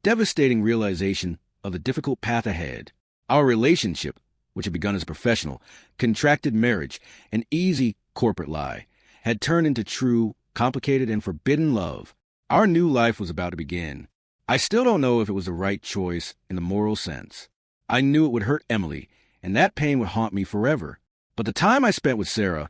devastating realization of the difficult path ahead. Our relationship, which had begun as professional, contracted marriage, an easy corporate lie, had turned into true, complicated, and forbidden love. Our new life was about to begin. I still don't know if it was the right choice in the moral sense. I knew it would hurt Emily, and that pain would haunt me forever. But the time I spent with Sarah,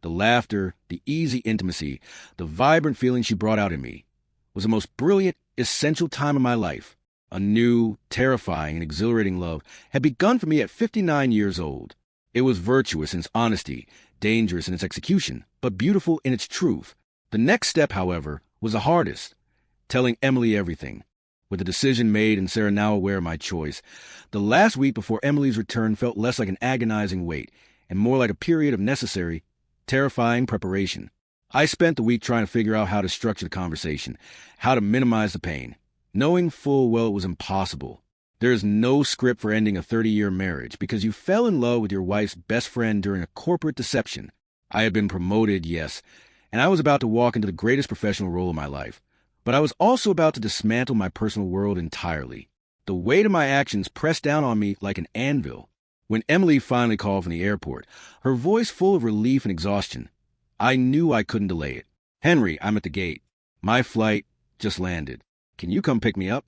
the laughter, the easy intimacy, the vibrant feeling she brought out in me, was the most brilliant, essential time of my life. A new, terrifying, and exhilarating love had begun for me at 59 years old. It was virtuous in its honesty, dangerous in its execution, but beautiful in its truth. The next step, however, was the hardest, telling Emily everything. With the decision made and Sarah now aware of my choice, the last week before Emily's return felt less like an agonizing wait and more like a period of necessary, terrifying preparation. I spent the week trying to figure out how to structure the conversation, how to minimize the pain, knowing full well it was impossible. There is no script for ending a 30-year marriage because you fell in love with your wife's best friend during a corporate deception. I had been promoted, yes, and I was about to walk into the greatest professional role of my life. But I was also about to dismantle my personal world entirely. The weight of my actions pressed down on me like an anvil. When Emily finally called from the airport, her voice full of relief and exhaustion, I knew I couldn't delay it. "Henry, I'm at the gate. My flight just landed. Can you come pick me up?"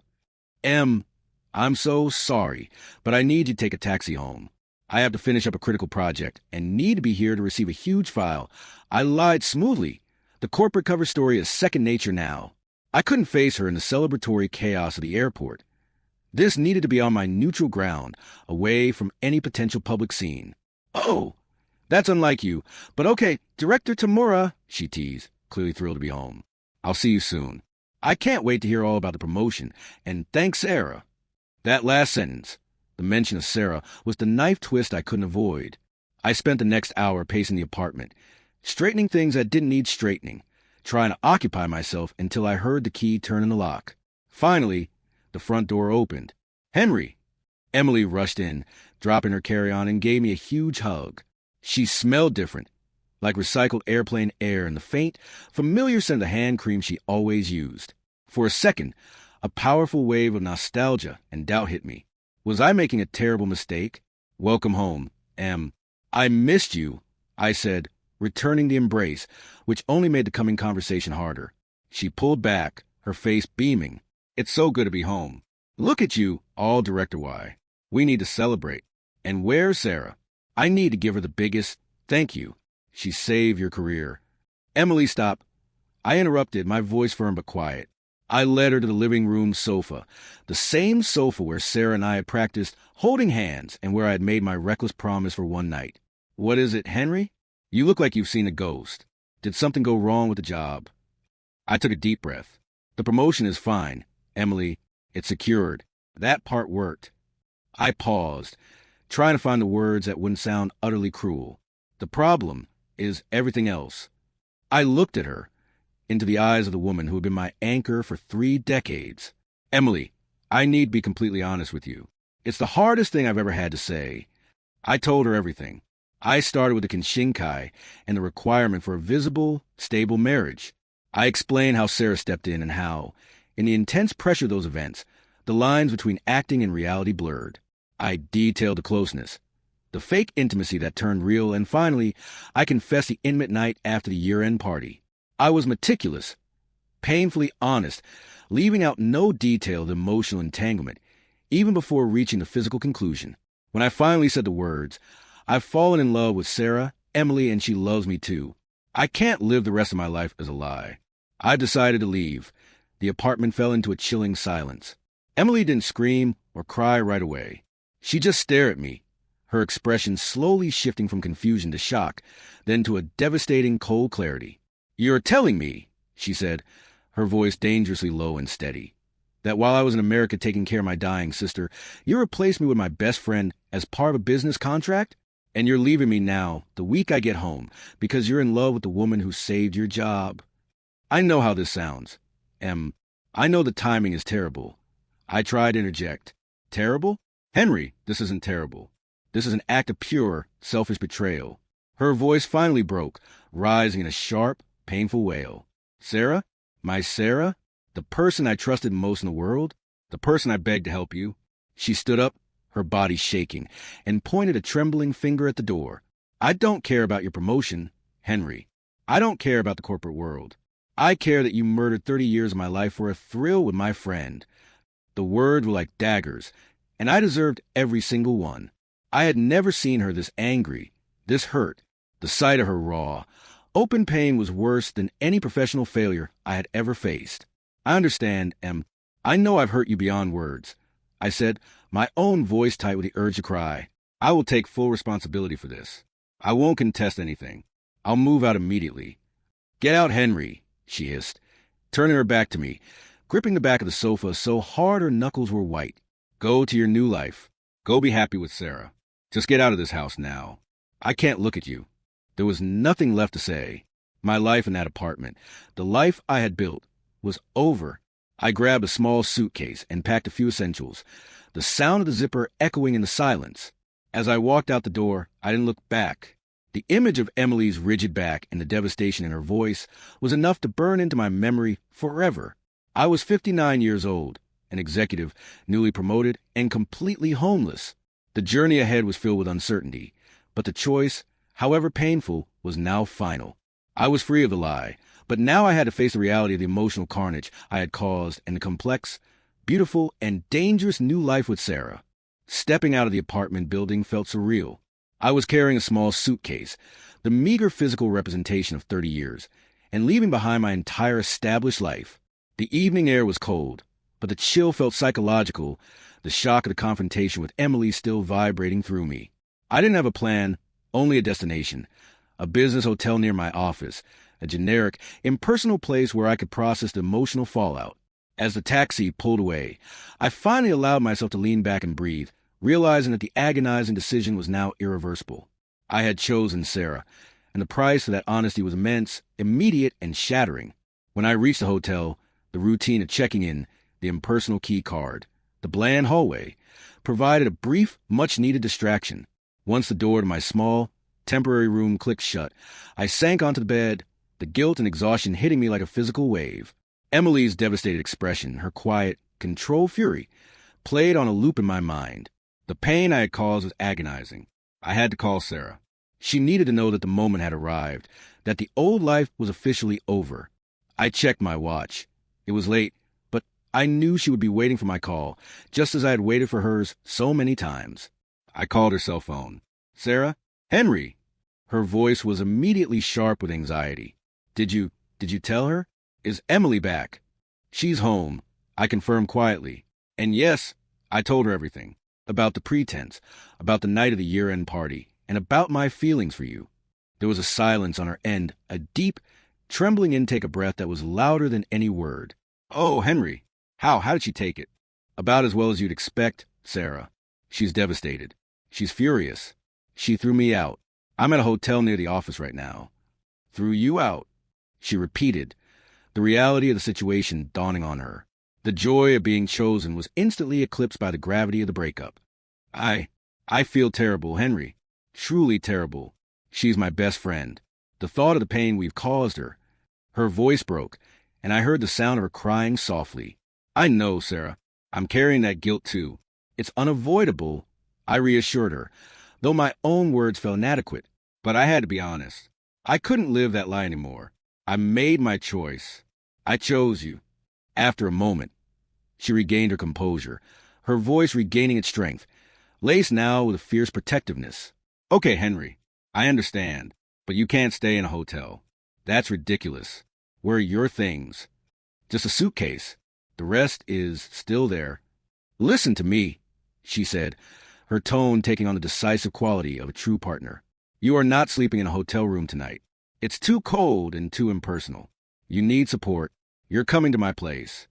I'm so sorry, but I need you to take a taxi home. I have to finish up a critical project and need to be here to receive a huge file. I lied smoothly. The corporate cover story is second nature now. I couldn't face her in the celebratory chaos of the airport. This needed to be on my neutral ground, away from any potential public scene. "Oh, that's unlike you, but okay, Director Tamura," she teased, clearly thrilled to be home. "I'll see you soon. I can't wait to hear all about the promotion, and thanks, Sarah." That last sentence, the mention of Sarah, was the knife twist I couldn't avoid. I spent the next hour pacing the apartment, straightening things that didn't need straightening, trying to occupy myself until I heard the key turn in the lock. Finally, the front door opened. "Henry!" Emily rushed in, dropping her carry-on, and gave me a huge hug. She smelled different, like recycled airplane air and the faint, familiar scent of the hand cream she always used. For a second, a powerful wave of nostalgia and doubt hit me. Was I making a terrible mistake? "Welcome home, Em. I missed you," I said, returning the embrace, which only made the coming conversation harder. She pulled back, her face beaming. "It's so good to be home. Look at you, all Director-Y. We need to celebrate. And where's Sarah? I need to give her the biggest thank you. She saved your career." "Emily, stop." I interrupted, my voice firm but quiet. I led her to the living room sofa, the same sofa where Sarah and I had practiced holding hands and where I had made my reckless promise for one night. "What is it, Henry? You look like you've seen a ghost. Did something go wrong with the job?" I took a deep breath. "The promotion is fine, Emily. It's secured. That part worked." I paused, trying to find the words that wouldn't sound utterly cruel. "The problem is everything else." I looked at her, into the eyes of the woman who had been my anchor for 3 decades. "Emily, I need to be completely honest with you. It's the hardest thing I've ever had to say." I told her everything. I started with the Kenshinkai and the requirement for a visible, stable marriage. I explained how Sarah stepped in and how, in the intense pressure of those events, the lines between acting and reality blurred. I detailed the closeness, the fake intimacy that turned real, and finally, I confessed the intimate night after the year-end party. I was meticulous, painfully honest, leaving out no detail of the emotional entanglement, even before reaching the physical conclusion. When I finally said the words, "I've fallen in love with Sarah, Emily, and she loves me too. I can't live the rest of my life as a lie. I decided to leave." The apartment fell into a chilling silence. Emily didn't scream or cry right away. She just stared at me, her expression slowly shifting from confusion to shock, then to a devastating cold clarity. "You're telling me," she said, her voice dangerously low and steady, "that while I was in America taking care of my dying sister, you replaced me with my best friend as part of a business contract? And you're leaving me now, the week I get home, because you're in love with the woman who saved your job?" I know how this sounds. I know the timing is terrible. I tried to interject. "Terrible? Henry, this isn't terrible. This is an act of pure, selfish betrayal." Her voice finally broke, rising in a sharp, painful wail. "Sarah? My Sarah? The person I trusted most in the world? The person I begged to help you?" She stood up, her body shaking, and pointed a trembling finger at the door. "I don't care about your promotion, Henry. I don't care about the corporate world. I care that you murdered 30 years of my life for a thrill with my friend." The words were like daggers, and I deserved every single one. I had never seen her this angry, this hurt. The sight of her raw, open pain was worse than any professional failure I had ever faced. "I understand, Em. I know I've hurt you beyond words," I said, my own voice tight with the urge to cry. "I will take full responsibility for this. I won't contest anything. I'll move out immediately." "Get out, Henry," she hissed, turning her back to me, gripping the back of the sofa so hard her knuckles were white. "Go to your new life. Go be happy with Sarah. Just get out of this house now. I can't look at you." There was nothing left to say. My life in that apartment, the life I had built, was over. I grabbed a small suitcase and packed a few essentials, the sound of the zipper echoing in the silence. As I walked out the door, I didn't look back. The image of Emily's rigid back and the devastation in her voice was enough to burn into my memory forever. I was 59 years old, an executive, newly promoted, and completely homeless. The journey ahead was filled with uncertainty, but the choice, however painful, was now final. I was free of the lie, but now I had to face the reality of the emotional carnage I had caused and the complex, beautiful, and dangerous new life with Sarah. Stepping out of the apartment building felt surreal. I was carrying a small suitcase, the meager physical representation of 30 years, and leaving behind my entire established life. The evening air was cold, but the chill felt psychological, the shock of the confrontation with Emily still vibrating through me. I didn't have a plan, only a destination, a business hotel near my office, a generic, impersonal place where I could process the emotional fallout. As the taxi pulled away, I finally allowed myself to lean back and breathe, realizing that the agonizing decision was now irreversible. I had chosen Sarah, and the price for that honesty was immense, immediate, and shattering. When I reached the hotel, the routine of checking in, the impersonal key card, the bland hallway, provided a brief, much-needed distraction. Once the door to my small, temporary room clicked shut, I sank onto the bed, the guilt and exhaustion hitting me like a physical wave. Emily's devastated expression, her quiet, controlled fury, played on a loop in my mind. The pain I had caused was agonizing. I had to call Sarah. She needed to know that the moment had arrived, that the old life was officially over. I checked my watch. It was late, but I knew she would be waiting for my call, just as I had waited for hers so many times. I called her cell phone. "Sarah? Henry!" Her voice was immediately sharp with anxiety. Did you tell her? Is Emily back?" "She's home," I confirmed quietly. "And yes, I told her everything. About the pretense, about the night of the year-end party, and about my feelings for you." There was a silence on her end, a deep, trembling intake of breath that was louder than any word. "Oh, Henry, how did she take it?" "About as well as you'd expect, Sarah. She's devastated. She's furious. She threw me out. I'm at a hotel near the office right now." "Threw you out?" she repeated, the reality of the situation dawning on her. The joy of being chosen was instantly eclipsed by the gravity of the breakup. I feel terrible, Henry. Truly terrible. She's my best friend. The thought of the pain we've caused her." Her voice broke, and I heard the sound of her crying softly. "I know, Sarah. I'm carrying that guilt too. It's unavoidable," I reassured her, though my own words felt inadequate. But I had to be honest. I couldn't live that lie anymore. I made my choice. I chose you. After a moment, she regained her composure, her voice regaining its strength, laced now with a fierce protectiveness. "Okay, Henry, I understand, but you can't stay in a hotel. That's ridiculous. Where are your things?" "Just a suitcase. The rest is still there." "Listen to me," she said, her tone taking on the decisive quality of a true partner. "You are not sleeping in a hotel room tonight. It's too cold and too impersonal. You need support. You're coming to my place."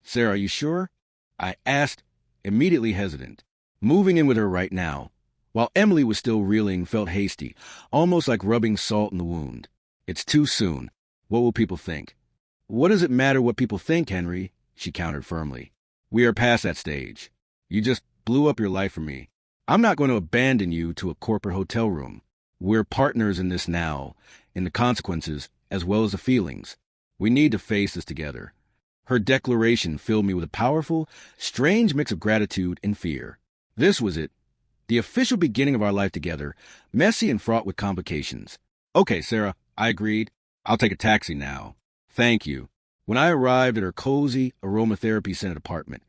"Sarah, are you sure?" I asked, immediately hesitant. Moving in with her right now, while Emily was still reeling, felt hasty, almost like rubbing salt in the wound. "It's too soon. What will people think?" "What does it matter what people think, Henry?" she countered firmly. "We are past that stage. You just blew up your life for me. I'm not going to abandon you to a corporate hotel room. We're partners in this now, in the consequences as well as the feelings. We need to face this together." Her declaration filled me with a powerful, strange mix of gratitude and fear. This was it, the official beginning of our life together, messy and fraught with complications. "Okay, Sarah," I agreed. "I'll take a taxi now." "Thank you." When I arrived at her cozy, aromatherapy-scented apartment,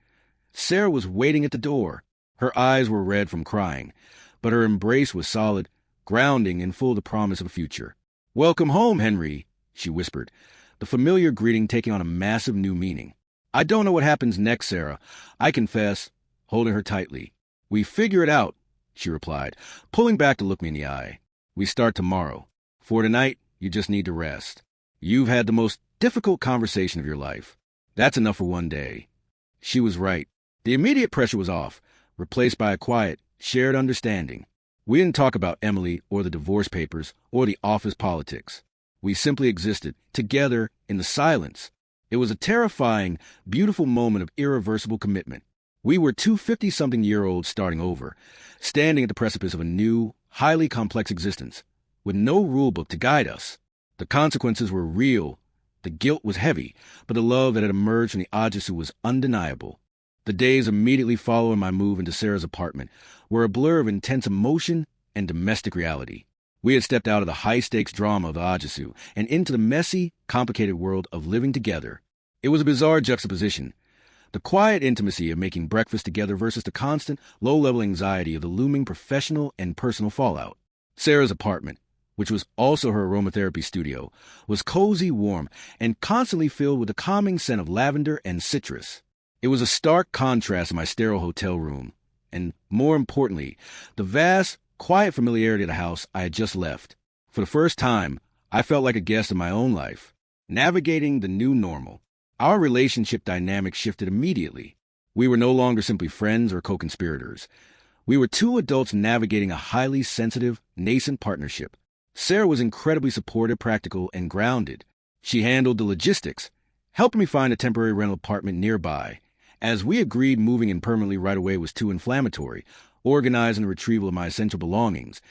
Sarah was waiting at the door. Her eyes were red from crying, but her embrace was solid, grounding and full of the promise of a future. "Welcome home, Henry," she whispered, the familiar greeting taking on a massive new meaning. "I don't know what happens next, Sarah, I confess," holding her tightly. "We figure it out," she replied, pulling back to look me in the eye. "We start tomorrow. For tonight, you just need to rest. You've had the most difficult conversation of your life. That's enough for one day." She was right. The immediate pressure was off, replaced by a quiet, shared understanding. We didn't talk about Emily or the divorce papers or the office politics. We simply existed, together, in the silence. It was a terrifying, beautiful moment of irreversible commitment. We were two 50-something-year-olds starting over, standing at the precipice of a new, highly complex existence, with no rulebook to guide us. The consequences were real, the guilt was heavy, but the love that had emerged from the Ajisu was undeniable. The days immediately following my move into Sarah's apartment were a blur of intense emotion and domestic reality. We had stepped out of the high-stakes drama of the Ajisu and into the messy, complicated world of living together. It was a bizarre juxtaposition. The quiet intimacy of making breakfast together versus the constant, low-level anxiety of the looming professional and personal fallout. Sarah's apartment, which was also her aromatherapy studio, was cozy, warm, and constantly filled with the calming scent of lavender and citrus. It was a stark contrast to my sterile hotel room, and, more importantly, the vast, quiet familiarity of the house I had just left. For the first time, I felt like a guest in my own life, navigating the new normal. Our relationship dynamic shifted immediately. We were no longer simply friends or co-conspirators. We were two adults navigating a highly sensitive, nascent partnership. Sarah was incredibly supportive, practical, and grounded. She handled the logistics, helping me find a temporary rental apartment nearby. As we agreed, moving in permanently right away was too inflammatory, organizing the retrieval of my essential belongings,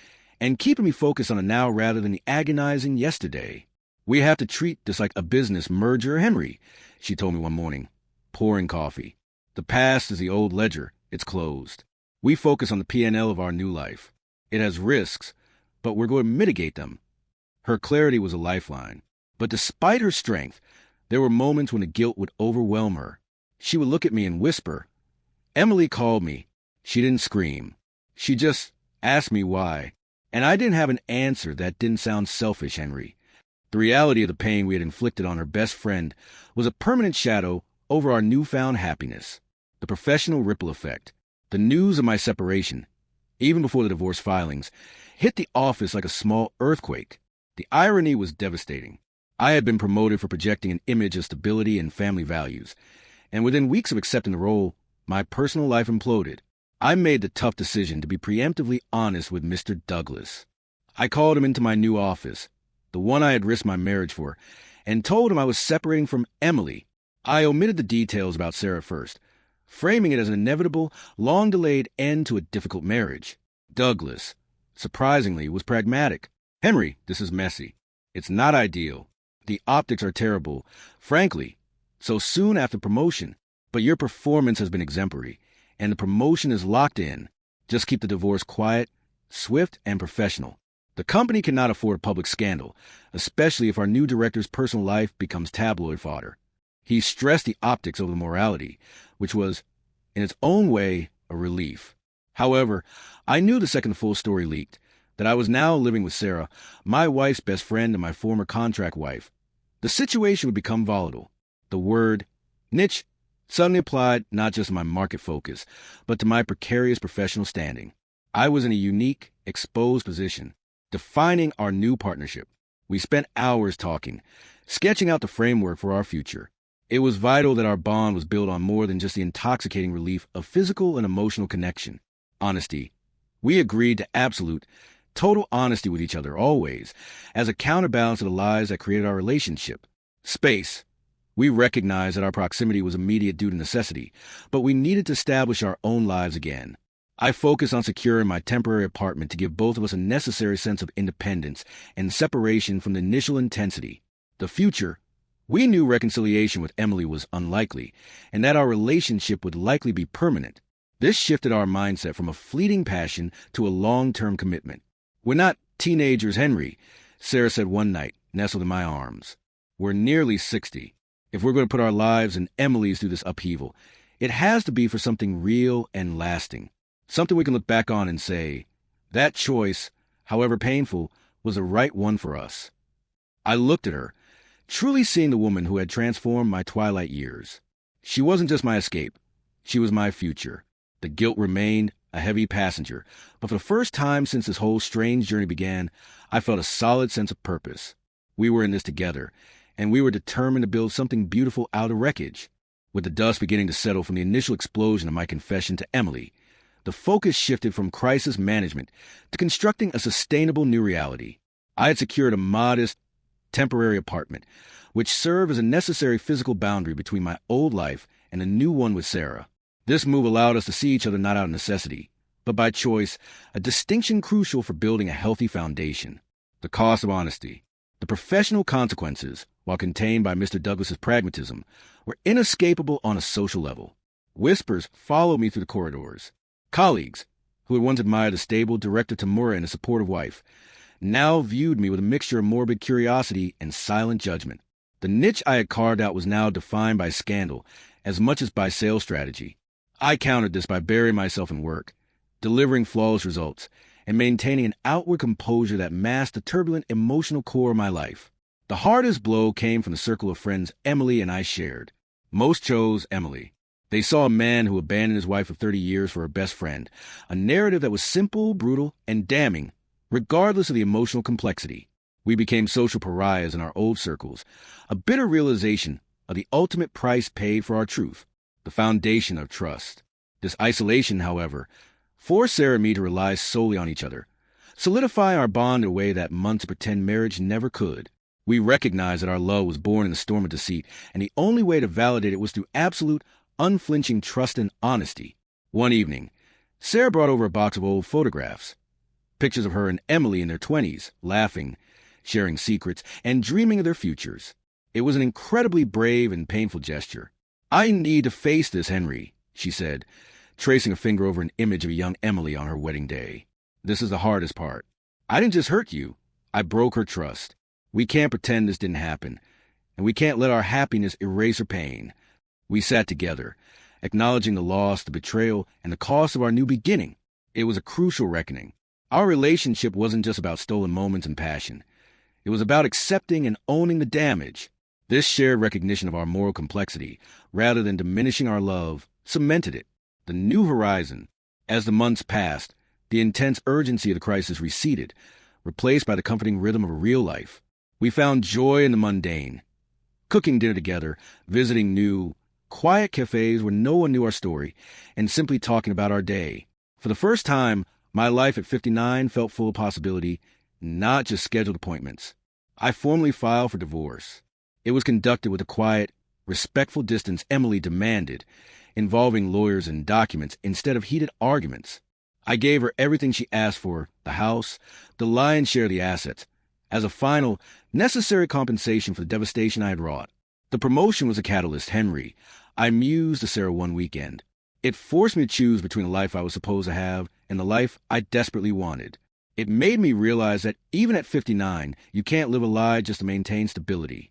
and keeping me focused on the now rather than the agonizing yesterday. "We have to treat this like a business merger, Henry," she told me one morning, pouring coffee. "The past is the old ledger. It's closed. We focus on the P&L of our new life. It has risks, but we're going to mitigate them." Her clarity was a lifeline. But despite her strength, there were moments when the guilt would overwhelm her. She would look at me and whisper. Emily called me. She didn't scream. She just asked me why. And I didn't have an answer that didn't sound selfish, Henry. The reality of the pain we had inflicted on her best friend was a permanent shadow over our newfound happiness. The professional ripple effect, the news of my separation, even before the divorce filings, hit the office like a small earthquake. The irony was devastating. I had been promoted for projecting an image of stability and family values, and within weeks of accepting the role, my personal life imploded. I made the tough decision to be preemptively honest with Mr. Douglas. I called him into my new office, the one I had risked my marriage for, and told him I was separating from Emily. I omitted the details about Sarah first, framing it as an inevitable, long-delayed end to a difficult marriage. Douglas, surprisingly, was pragmatic. "Henry, this is messy. It's not ideal. The optics are terrible, frankly, so soon after promotion, but your performance has been exemplary, and the promotion is locked in. Just keep the divorce quiet, swift, and professional. The company cannot afford a public scandal, especially if our new director's personal life becomes tabloid fodder." He stressed the optics over the morality, which was, in its own way, a relief. However, I knew the second the full story leaked, that I was now living with Sarah, my wife's best friend and my former contract wife. The situation would become volatile. The word niche suddenly applied not just to my market focus, but to my precarious professional standing. I was in a unique, exposed position, defining our new partnership. We spent hours talking, sketching out the framework for our future. It was vital that our bond was built on more than just the intoxicating relief of physical and emotional connection. Honesty. We agreed to absolute, total honesty with each other always, as a counterbalance to the lies that created our relationship. Space. We recognized that our proximity was immediate due to necessity, but we needed to establish our own lives again. I focused on securing my temporary apartment to give both of us a necessary sense of independence and separation from the initial intensity. The future. We knew reconciliation with Emily was unlikely, and that our relationship would likely be permanent. This shifted our mindset from a fleeting passion to a long-term commitment. "We're not teenagers, Henry," Sarah said one night, nestled in my arms. "We're nearly 60. If we're going to put our lives and Emily's through this upheaval, it has to be for something real and lasting. Something we can look back on and say, that choice, however painful, was the right one for us." I looked at her, truly seeing the woman who had transformed my twilight years. She wasn't just my escape. She was my future. The guilt remained a heavy passenger, but for the first time since this whole strange journey began, I felt a solid sense of purpose. We were in this together, and we were determined to build something beautiful out of wreckage. With the dust beginning to settle from the initial explosion of my confession to Emily, the focus shifted from crisis management to constructing a sustainable new reality. I had secured a modest, temporary apartment, which served as a necessary physical boundary between my old life and a new one with Sarah. This move allowed us to see each other not out of necessity, but by choice, a distinction crucial for building a healthy foundation. The cost of honesty. The professional consequences, while contained by Mr. Douglas's pragmatism, were inescapable on a social level. Whispers followed me through the corridors. Colleagues, who had once admired the stable Director Tamura and a supportive wife, now viewed me with a mixture of morbid curiosity and silent judgment. The niche I had carved out was now defined by scandal as much as by sales strategy. I countered this by burying myself in work, delivering flawless results, and maintaining an outward composure that masked the turbulent emotional core of my life. The hardest blow came from the circle of friends Emily and I shared. Most chose Emily. They saw a man who abandoned his wife of 30 years for her best friend, a narrative that was simple, brutal, and damning, regardless of the emotional complexity. We became social pariahs in our old circles, a bitter realization of the ultimate price paid for our truth, the foundation of trust. This isolation, however, forced Sarah and me to rely solely on each other, solidify our bond in a way that months of pretend marriage never could. We recognized that our love was born in the storm of deceit, and the only way to validate it was through absolute, unflinching trust and honesty. One evening, Sarah brought over a box of old photographs, pictures of her and Emily in their 20s, laughing, sharing secrets, and dreaming of their futures. It was an incredibly brave and painful gesture. "I need to face this, Henry," she said, tracing a finger over an image of a young Emily on her wedding day. "This is the hardest part. I didn't just hurt you. I broke her trust. We can't pretend this didn't happen, and we can't let our happiness erase her pain." We sat together, acknowledging the loss, the betrayal, and the cost of our new beginning. It was a crucial reckoning. Our relationship wasn't just about stolen moments and passion. It was about accepting and owning the damage. This shared recognition of our moral complexity, rather than diminishing our love, cemented it. The new horizon. As the months passed, the intense urgency of the crisis receded, replaced by the comforting rhythm of a real life. We found joy in the mundane. Cooking dinner together, visiting new, quiet cafes where no one knew our story, and simply talking about our day. For the first time, my life at 59 felt full of possibility, not just scheduled appointments. I formally filed for divorce. It was conducted with the quiet, respectful distance Emily demanded, involving lawyers and documents instead of heated arguments. I gave her everything she asked for, the house, the lion's share of the assets, as a final, necessary compensation for the devastation I had wrought. The promotion was a catalyst, Henry. I mused to Sarah one weekend. It forced me to choose between the life I was supposed to have and the life I desperately wanted. It made me realize that even at 59, you can't live a lie just to maintain stability.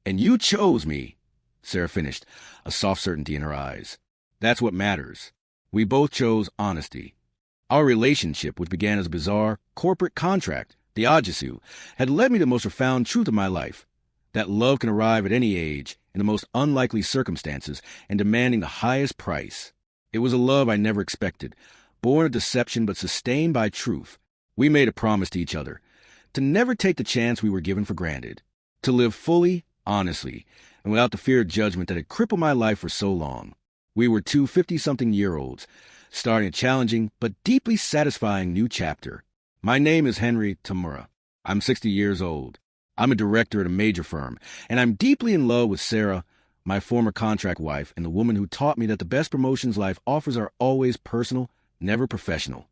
"And you chose me," Sarah finished, a soft certainty in her eyes. "That's what matters." We both chose honesty. Our relationship, which began as a bizarre corporate contract, the Ajisu, had led me to the most profound truth of my life, that love can arrive at any age, in the most unlikely circumstances, and demanding the highest price. It was a love I never expected, born of deception but sustained by truth. We made a promise to each other, to never take the chance we were given for granted, to live fully, honestly, and without the fear of judgment that had crippled my life for so long. We were two 50-something-year-olds, starting a challenging but deeply satisfying new chapter. My name is Henry Tamura. I'm 60 years old. I'm a director at a major firm, and I'm deeply in love with Sarah, my former contract wife, and the woman who taught me that the best promotions life offers are always personal, never professional.